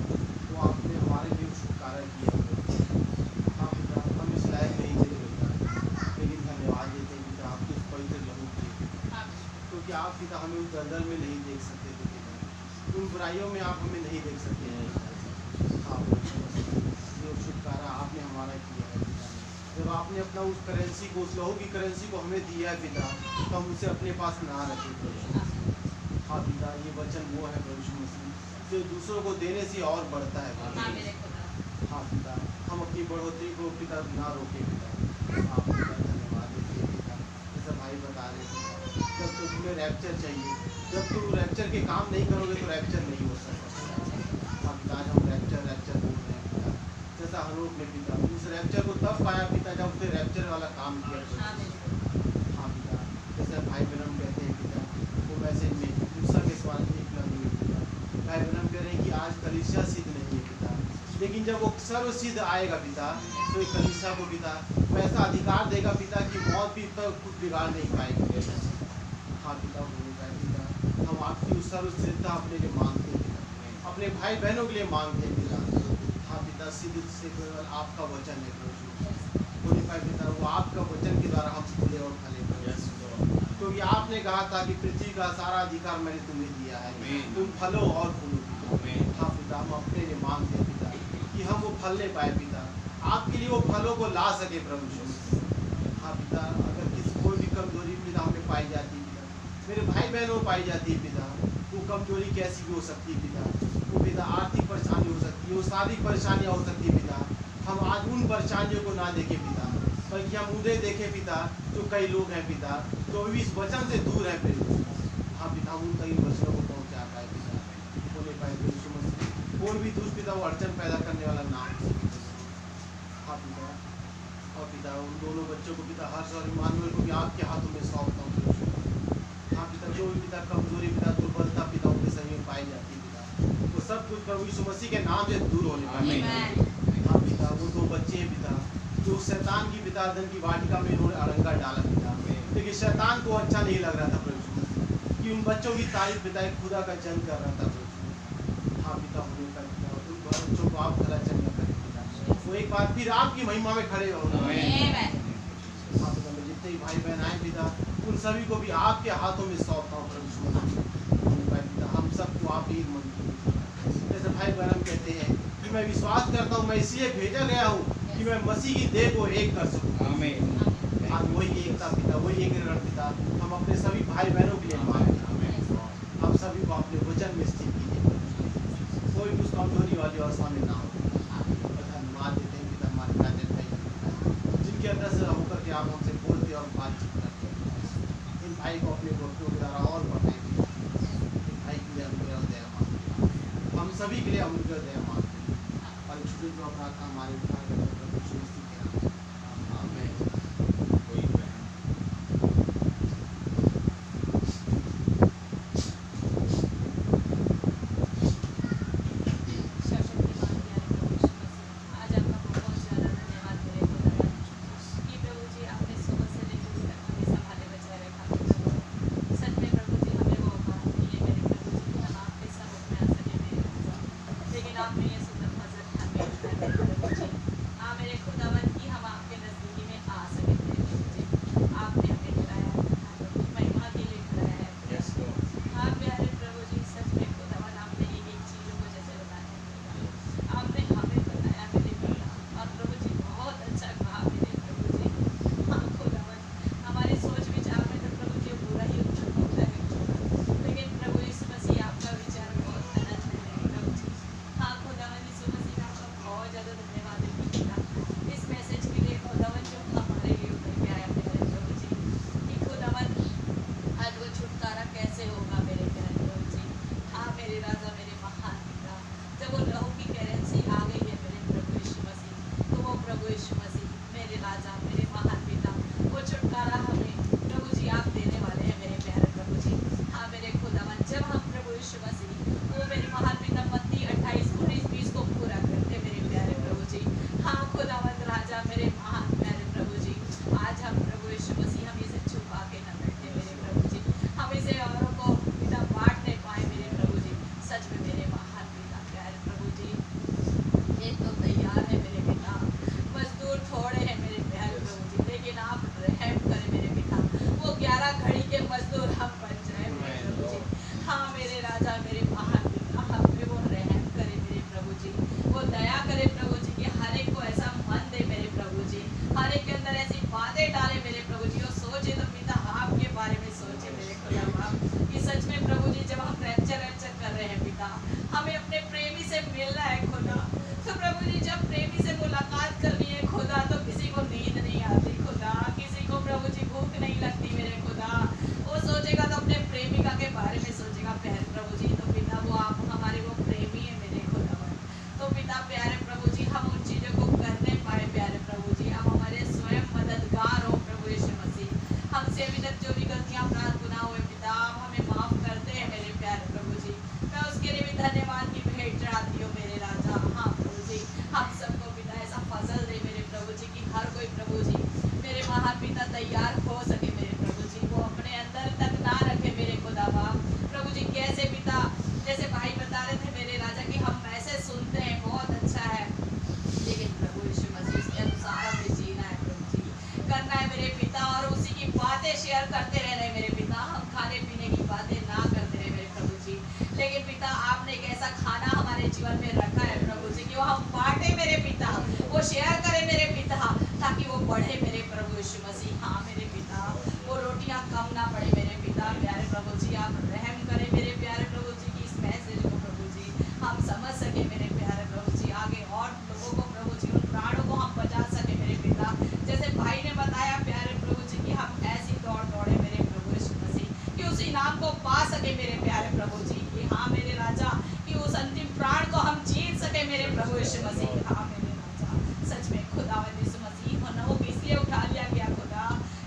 Speaker 4: वो आपने हमारे लिए छुटकारा किया। हाँ पिता, हम इस लायक नहीं थे पिता, लेकिन धन्यवाद देते हैं पिता आपके उस पवित्र लहू के, क्योंकि आप पिता हमें उस दलदल में नहीं देख सकते थे पिता, उन बुराइयों में आप हमें नहीं देख सकते हैं। हाँ जो छुटकारा आपने हमारा किया है पिता, जब आपने अपना उस करेंसी को, उस लहू की करेंसी को हमें दिया है पिता, तो हम उसे अपने पास ना रखें प्रभु। हाँ पिता, ये वचन वो है प्रभु यीशु मसीह जो दूसरों को देने से और बढ़ता है प्रभु। हाँ पिता, हम अपनी बढ़ोतरी को पिता ना रोके पिता। हाँ पिता, धन्यवाद देते हैं पिता। जैसा भाई बता रहे थे, जब तो तुम्हें रैप्चर चाहिए, जब तुम रैप्चर के काम नहीं करोगे तो रैप्चर नहीं हो सकता। हाँ पिता, आज हम रैप्चर बोल रहे हैं पिता, जैसा हनोक ने पिता उस रैप्चर को तब पाया पिता जब उसने रैप्चर वाला काम किया। हाँ पिता, जैसे भाई बहन कहते हैं पिता, वो वैसे में मूसा के सवाल निकला नहीं है पिता। भाई बहन कह रहे हैं कि आज कलीसिया सिद्ध नहीं है पिता, लेकिन जब वो सर्वसिद्ध आएगा पिता, तो एक कलीसिया को पिता वैसा अधिकार देगा पिता कि मौत भी तो कुछ बिगाड़ नहीं पाएगी। हाँ पिता, हम आपकी उस सर्वसिद्धता अपने लिए मांगते हैं पिता, अपने भाई बहनों के लिए मांगते हैं पिता। हाँ पिता, सिद्ध से केवल आपका वचन है प्रभु, बोले पाए पिता, वो आपका वचन के द्वारा हम फूले और फले प्रभु, क्योंकि आपने कहा था कि पृथ्वी का सारा अधिकार मैंने तुम्हें दिया है, तुम फलो और फूलो पिता। हाँ पिता, हम अपने लिए मांगते हैं पिता कि हम वो फल ले पाए पिता, आपके लिए वो फलों को ला सके प्रभु। हाँ पिता, अगर किसी कोई भी कमजोरी पिता हमें पाई जाती है पिता, मेरे भाई बहनों को पाई जाती है पिता, वो कमजोरी कैसी भी हो सकती है पिता, वो पिता आर्थिक परेशानी हो सकती है, वो शारीरिक परेशानियाँ हो सकती है पिता। हम आज उन परेशानियों को ना देखें पिता, बल्कि हम उन्हें देखें पिता जो कई लोग हैं पिता जो इस वचन से दूर है पिता। हाँ पिता, उन कई वचनों को पहुँचा पाए पिता, बोले पाए कोई भी दुष्ट पिता वो अड़चन पैदा करने वाला नाम से। हाँ पिता, और पिता उन दोनों बच्चों को पिता हर्ष और इमानुएल को भी आपके हाथों में सौंपता हूँ। हाँ पिता, जो भी पिता कमजोरी पिता दुर्बलता पिता उनके शरीर में पाई जाती है पिता, वो सब कुछ प्रभु यीशु मसीह के नाम से दूर होने पाए। हाँ पिता, वो दो बच्चे हैं पिता जो शैतान की पिता धन की वाटिका में इन्होंने अरंगा डाला पिता, लेकिन शैतान को अच्छा नहीं लग रहा था प्रभु कि उन बच्चों की तारीफ पिता एक खुदा का जन्म कर रहा था प्रभु। हाँ पिता, होने का पिता उन बच्चों को आप खरा जन्म करें पिता, वो एक बार फिर आपकी महिमा में खड़े होना। हाँ पिता, मैं जितने भाई बहन आए पिता उन सभी को भी आपके हाथों में सौंपता हूँ प्रभु। पिता, हम सबको आप एक मन जैसे भाई बहन कहते हैं कि मैं विश्वास करता हूँ मैं इसलिए भेजा गया हूँ कि मैं मसीह की देह को एक कर सकूँ। आज वही एकता पिता, वही एक पिता हम अपने सभी भाई बहनों के लिए मांगते हैं। हम सभी को अपने वचन में स्थित कीजिए, कोई कुछ कमजोरी वाली अवस्था में ना हो। धन्यवाद देते हैं पिता हमारे प्यारे भाई जिनके अंदर से होकर के आप हमसे बोलते और बातचीत करते हैं। इन भाई को अपने भक्तों के द्वारा और बढ़ाएं। इन भाई के लिए अनुग्रह दया मांगते, हम सभी के लिए अनुग्रह दया मांगते और छुट्टी को अपना हमारे
Speaker 5: लेकिन आपने ये सुंदर भजन हमें करना है मेरे पिता, और उसी की बातें शेयर करते रहना है मेरे पिता। हम खाने पीने की बातें ना करते रहे मेरे प्रभु जी, लेकिन पिता आपने एक ऐसा खाना हमारे जीवन में रखा है प्रभु जी कि वो हम बांटे मेरे पिता, वो शेयर करें मेरे पिता, ताकि वो बढ़े मेरे प्रभु यीशु मसीह। हाँ मेरे पिता, वो रोटियां कम ना पड़े मेरे पिता। प्यारे प्रभु जी आप रहम करें मेरे प्यारे प्रभु जी की इस मैसेज को प्रभु जी हम समझ सके मेरे प्यारे प्रभु जी, आगे और लोगों को प्रभु जी उन प्राणों को हम बचा सके मेरे पिता। जैसे भाई ने बताया प्यारे प्रभु जी कि हम ऐसी दौड़ दौड़े मेरे प्रभु यीशु मसीह कि उसी नाम को पा सके मेरे प्यारे प्रभु जी, कि हाँ मेरे राजा कि उस अंतिम प्राण को हम जीत सके मेरे प्रभु यीशु मसीह। हाँ मेरे राजा, सच में खुदावंद यीशु मसीह को इसलिए उठा लिया गया खुदा,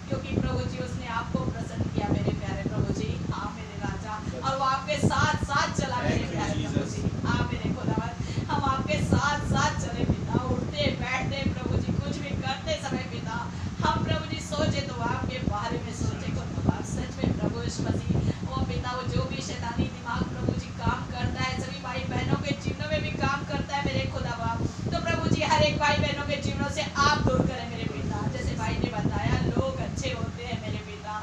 Speaker 5: क्योंकि प्रभु जी उसने आपको प्रसन्न किया मेरे प्यारे प्रभु जी। हाँ मेरे राजा, और वो आपके साथ साथ चला मेरे प्यारे प्रभु जी। हाँ मेरे खुदावंद, हम आपके साथ साथ चले पिता, उठते बैठते प्रभु जी, कुछ भी करते समय पिता हम प्रभु जी सोचे तो आपके बारे में सोचे खुदा। सच में प्रभु यीशु मसीह वो पिता, वो जो भी शैतानी दिमाग प्रभु जी काम करता है सभी भाई बहनों के जीवनों में भी काम करता है मेरे खुदा बाप, तो प्रभु जी हर एक भाई बहनों के जीवनों से आप दूर करें मेरे पिता। जैसे भाई ने बताया लोग अच्छे होते हैं मेरे पिता,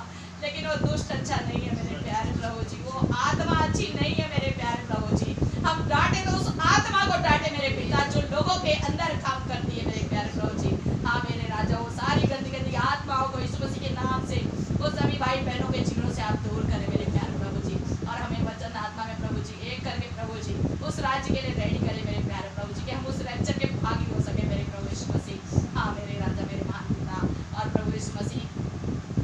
Speaker 5: लेकिन वो दुष्ट अच्छा नहीं है मेरे प्यारे प्रभु जी, वो आत्मा अच्छी नहीं है मेरे प्यारे प्रभु जी। हम डांटे तो उस आत्मा को डांटे मेरे पिता जो लोगों के अंदर काम करती है मेरे प्यारे प्रभु जी। हाँ मेरे राजा, वो सारी गंदी गंदी आत्माओं को यीशु मसीह के नाम से वो सभी भाई बहनों के जीवनों से आप दूर करें मेरे प्यारे प्रभु जी, और हमें वचन आत्मा में प्रभु जी एक करके प्रभु जी उस राज्य के लिए रेडी करें मेरे प्यारे प्रभु जी, कि हम उस रैप्चर के भागी हो सके मेरे प्रभु यीशु मसीह। हाँ मेरे राजा, मेरे महान पिता और प्रभु यीशु मसीह,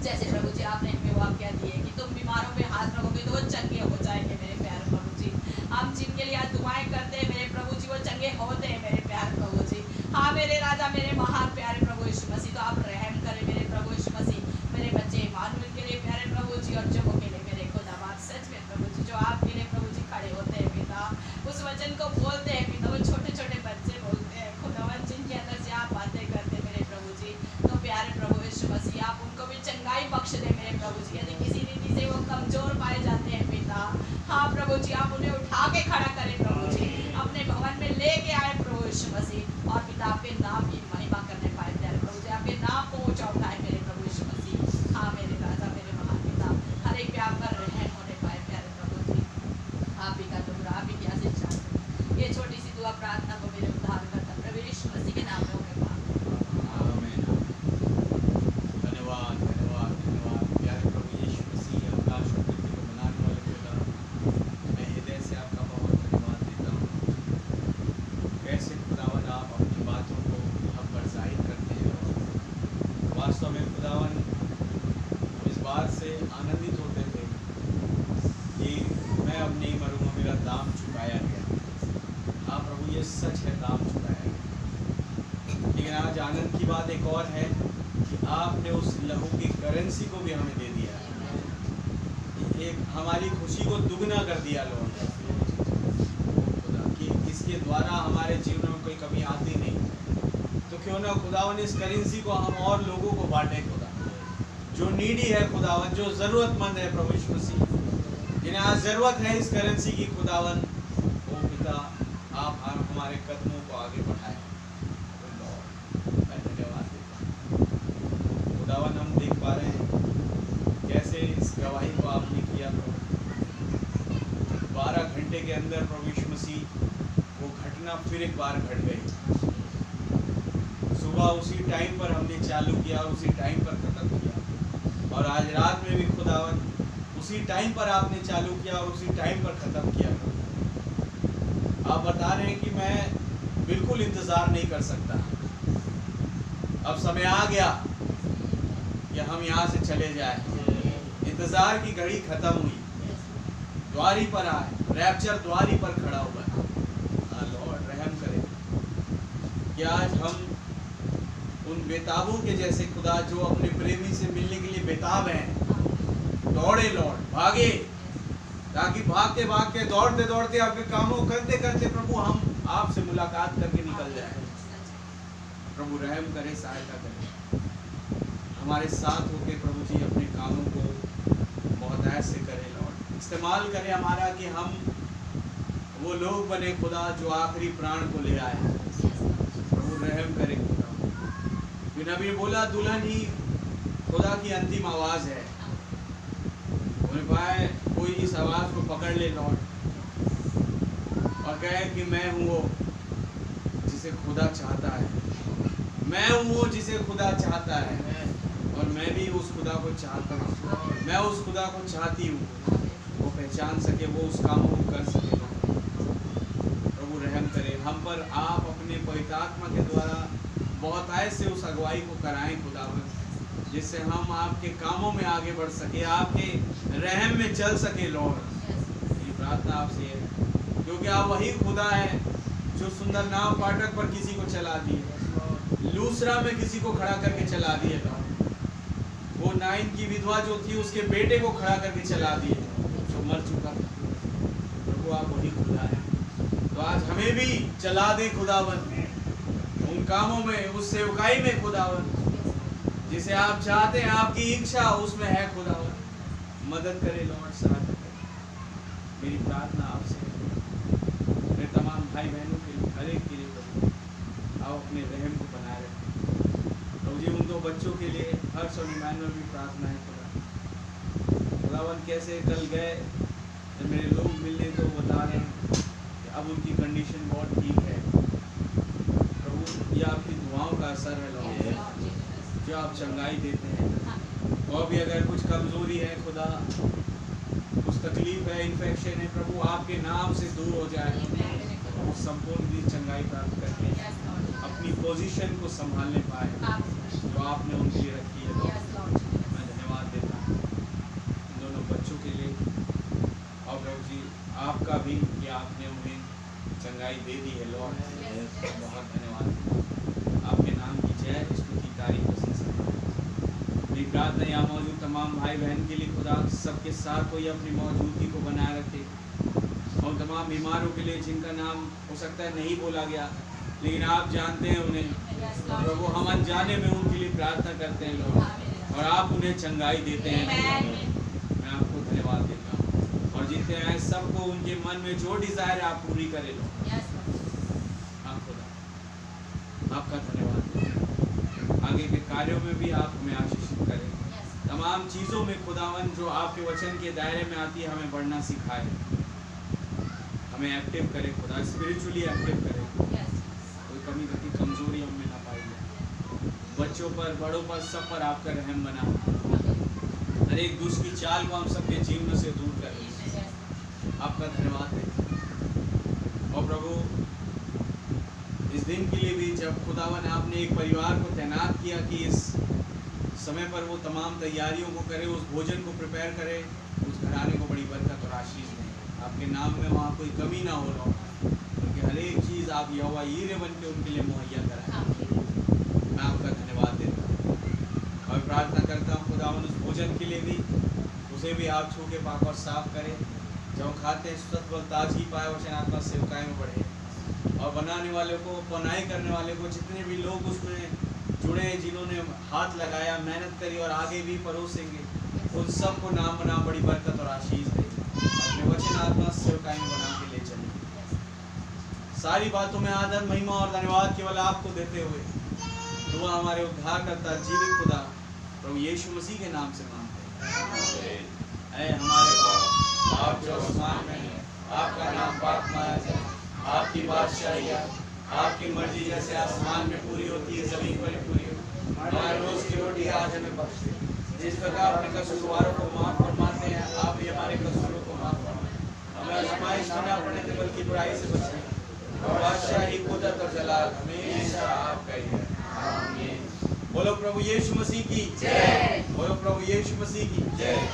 Speaker 5: जैसे प्रभु जी आपने हमें वाक्य दिए कि तुम बीमारों पे हाथ रखोगे तो वो चंगे हो जाएंगे मेरे प्यारे प्रभु जी। हम जिनके लिए आज दुआएं करते हैं मेरे प्रभु जी वो चंगे होते हैं मेरे प्यारे प्रभु जी। हाँ मेरे राजा, मेरे महान प्यारे प्रभु यीशु मसीह, तो आप रहम करें मेरे प्रभु यीशु मसीह, मेरे बच्चे इमानुएल के लिए प्यारे प्रभु जी, और जो के लिए मेरे खुदाबाद। सच में प्रभु जी जो आपके लिए प्रभु जी खड़े होते हैं पिता, उस वचन को बोलते हैं पिता, वो छोटे छोटे बच्चे बोलते हैं खुदावन, जिनके अंदर से आप बातें करते मेरे प्रभु जी, तो प्यारे प्रभु यीशु मसीह आप उनको भी चंगाई बख्श दे मेरे प्रभु जी। यदि किसी रीति से वो कमजोर पाए जाते हैं पिता, हाँ प्रभु जी आप उन्हें उठा के खड़ा करें प्रभु जी, अपने भवन में लेके आए प्रभु यीशु मसीह, और पिता आपके नाम की महिमा करने पाए प्यारे प्रभु जी, आपके नाम को ऊंचा उठाए मेरे प्रभु यीशु मसीह। हाँ मेरे राजा, मेरे महान पिता, हर एक पे आपका रहम होने पाए प्यारे प्रभु जी। आप ही का टुकड़ा, आप ही की आशीष चाहते, ये छोटी सी दुआ प्रार्थना को मेरे उद्धारकर्ता प्रभु यीशु मसीह के नाम में होकर
Speaker 3: आमीन। धन्यवाद धन्यवाद धन्यवाद प्यारे प्रभु यीशु मसीह, अवकाश और पृथ्वी को बनाने वाले खुदा, मैं हृदय से आपका बहुत धन्यवाद देता हूँ। कैसे खुदावन आप अपनी बातों को हम पर जाहिर करते हैं। वास्तव में खुदावन हम इस बात से आनंदित होते थे कि मैं अब नहीं मरूंगा, मेरा दाम चुकाया गया। हाँ प्रभु ये सच है, दाम चुकाया गया, लेकिन आज आनंद की बात एक और है कि आपने उस लहू की करेंसी को भी हमें दे दिया है। एक हमारी खुशी को दुगना कर दिया लोगों ने कि इसके द्वारा हमारे जीवन में कोई कमी आती नहीं, तो क्यों ना खुदावन इस करेंसी को हम और लोगों को बांटे खुदा, जो नीडी है खुदावन, जो ज़रूरतमंद है प्रभु यीशु मसीह, जिन्हें आज ज़रूरत है इस करेंसी की खुदावन, वो पिता आप हमारे कदमों को आगे बढ़ाएं। मैं धन्यवाद देता हूँ खुदावन, हम देख पा रहे हैं कैसे इस गवाही को आपने किया प्रभु। 12 घंटे के अंदर प्रभु यीशु मसीह वो घटना फिर एक बार घट गई। सुबह उसी टाइम पर हमने चालू किया, उसी टाइम पर खत्म किया, और आज रात में भी खुदावन उसी टाइम पर आपने चालू किया और उसी टाइम पर ख़त्म किया। आप बता रहे हैं कि मैं बिल्कुल इंतज़ार नहीं कर सकता, अब समय आ गया कि हम यहाँ से चले जाए। इंतज़ार की घड़ी ख़त्म हुई, द्वारी पर आए, रैप्चर द्वारी पर खड़ा हुआ है। लॉर्ड रहम करें कि आज हम उन बेताबों के जैसे खुदा, जो अपने प्रेमी से मिलने के लिए बेताब हैं, दौड़े लॉर्ड, भागे, ताकि भागते भागते दौड़ते दौड़ते आपके कामों करते करते प्रभु हम आपसे मुलाकात करके निकल जाए। प्रभु रहम करे, सहायता करे, हमारे साथ होके प्रभु जी अपने कामों को बहुत ऐसे करें लॉर्ड, इस्तेमाल करें हमारा, कि हम वो लोग बने खुदा जो आखिरी प्राण को ले आए। प्रभु रहम करे खुदा, बिना भी बोला दुल्हन ही खुदा की अंतिम आवाज है। उन्हें पाए कोई इस आवाज को पकड़ ले लॉर्ड और कहे कि मैं हूँ वो जिसे खुदा चाहता है, मैं हूँ वो जिसे खुदा चाहता है और मैं भी उस खुदा को चाहता हूँ, मैं उस खुदा को चाहती हूँ। वो पहचान सके, वो उस काम को कर सके। प्रभु रहम करे हम पर, आप अपने पवित्र आत्मा के द्वारा बहुत ऐसे उस अगुवाई को कराएं खुदावन, जिससे हम आपके कामों में आगे बढ़ सके, आपके रहम में चल सके लॉर्ड। ये प्रार्थना आपसे है क्योंकि आप वही खुदा है जो सुंदर नाव फाटक पर किसी को चला दिए, लूसरा में किसी को खड़ा करके चला दिए लॉर्ड। वो नाइन की विधवा जो थी उसके बेटे को खड़ा करके चला दिए जो मर चुका था। प्रभु आप वही खुदा है, तो आज हमें भी चला दे खुदावन उन कामों में, उस सेवकाई में खुदावन जिसे आप चाहते हैं, आपकी इच्छा उसमें है खुदावन। मदद करे लॉर्ड, सहायता करे। मेरी प्रार्थना आपसे मेरे तमाम भाई बहनों के लिए, हर एक के लिए प्रभु आप अपने रहम को बनाए रखें। प्रभु जी उन दो बच्चों के लिए हर्ष और इमानुएल भी प्रार्थना है खुदा। खुदावन कैसे कल गए जब मेरे लोग मिलने तो बता रहे हैं कि अब उनकी कंडीशन बहुत ठीक है। प्रभु ये आपकी दुआओं का असर है लॉर्ड, जो आप चंगाई देते हैं। और भी अगर कुछ कमजोरी है खुदा, कुछ तकलीफ है, इन्फेक्शन है, प्रभु आपके नाम से दूर हो जाए, वो संपूर्ण भी चंगाई प्राप्त करके अपनी पोजीशन को संभालने पाए जो आपने उनके लिए रखी है। मैं धन्यवाद देता हूँ इन दोनों बच्चों के लिए और प्रभु जी आपका भी कि आपने उन्हें चंगाई दे दी है लॉर्ड। बहुत धन्यवाद, आपके नाम की जय, स्तुति, तारीफ, मेरी प्रार्थना यहाँ मौजूद तमाम भाई बहन के लिए खुदा सबके साथ कोई अपनी मौजूदगी को बनाए रखे और तमाम बीमारों के लिए जिनका नाम हो सकता है नहीं बोला गया लेकिन आप जानते हैं उन्हें प्रभु, हम अनजाने में उनके लिए प्रार्थना करते हैं लोग और आप उन्हें चंगाई देते हैं। मैं आपको धन्यवाद देता हूँ और जितने हैं सबको उनके मन में जो डिजायर आप पूरी करे लो। हाँ खुदा आपका धन्यवाद, आगे के कार्यों में भी आप हमें आशीषित करें। तमाम चीज़ों में खुदावन जो आपके वचन के दायरे में आती है हमें बढ़ना सिखाए, हमें एक्टिव करे खुदा, स्पिरिचुअली एक्टिव करे, कोई कमी घटी कमजोरी हम में ना पाए। बच्चों पर, बड़ों पर, सब पर आपका रहम बना, हर एक दुष्ट की चाल को हम सबके जीवन से दूर करें। आपका धन्यवाद है और प्रभु इस दिन के लिए भी जब खुदावन आपने एक परिवार को तैनात किया कि इस समय पर वो तमाम तैयारियों को करे, उस भोजन को प्रिपेयर करे, उस घराने को बड़ी बरकत और आशीष दें। आपके नाम में वहाँ कोई कमी ना हो लॉर्ड, क्योंकि हर एक चीज़ आप यहोवा यीरे बन के उनके लिए मुहैया कराएं। मैं आपका धन्यवाद देता हूँ और प्रार्थना करता हूँ खुदावन उस भोजन के लिए भी, उसे भी आप छू के पाक और साफ करें। जब हम खाते हैं सत्व और ताजगी पाए, वचन आत्मा सेवकाई में बढ़े और बनाने वाले को, बनाई करने वाले को, जितने भी लोग उसमें जुड़े, जिन्होंने हाथ लगाया, मेहनत करी और आगे भी परोसेंगे, उन सबको नाम बना बड़ी बरकत और आशीष दे। अपने वचन आत्मा सेवकाई में बना के ले चले। सारी बातों में आदर, महिमा और धन्यवाद केवल आपको देते हुए दुआ हमारे उद्धारकर्ता जीवित खुदा प्रभु यीशु मसीह के नाम से मांगते हैं। ऐ हमारे बाप, आप जो आसमान में हैं, आपका नाम पाक माना जाए, आपकी बादशाही आए, आपकी मर्जी जैसे आसमान में पूरी होती है जमीन पर पूरी हो। हमारे रोज की रोटी आज हमें बख्श दे, जिस प्रकार अपने कसूरवारों को माफ फरमाते हैं, आप भी हमारे कसूरों को माफ फरमाएं। हमें आजमाइश में ना पड़ने दे बल्कि बुराई से बचाएं और बादशाही, कुदरत और जलाल हमेशा आपका ही है। आमीन। बोलो प्रभु यीशु मसीह की जय, बोलो प्रभु यीशु मसीह की जय।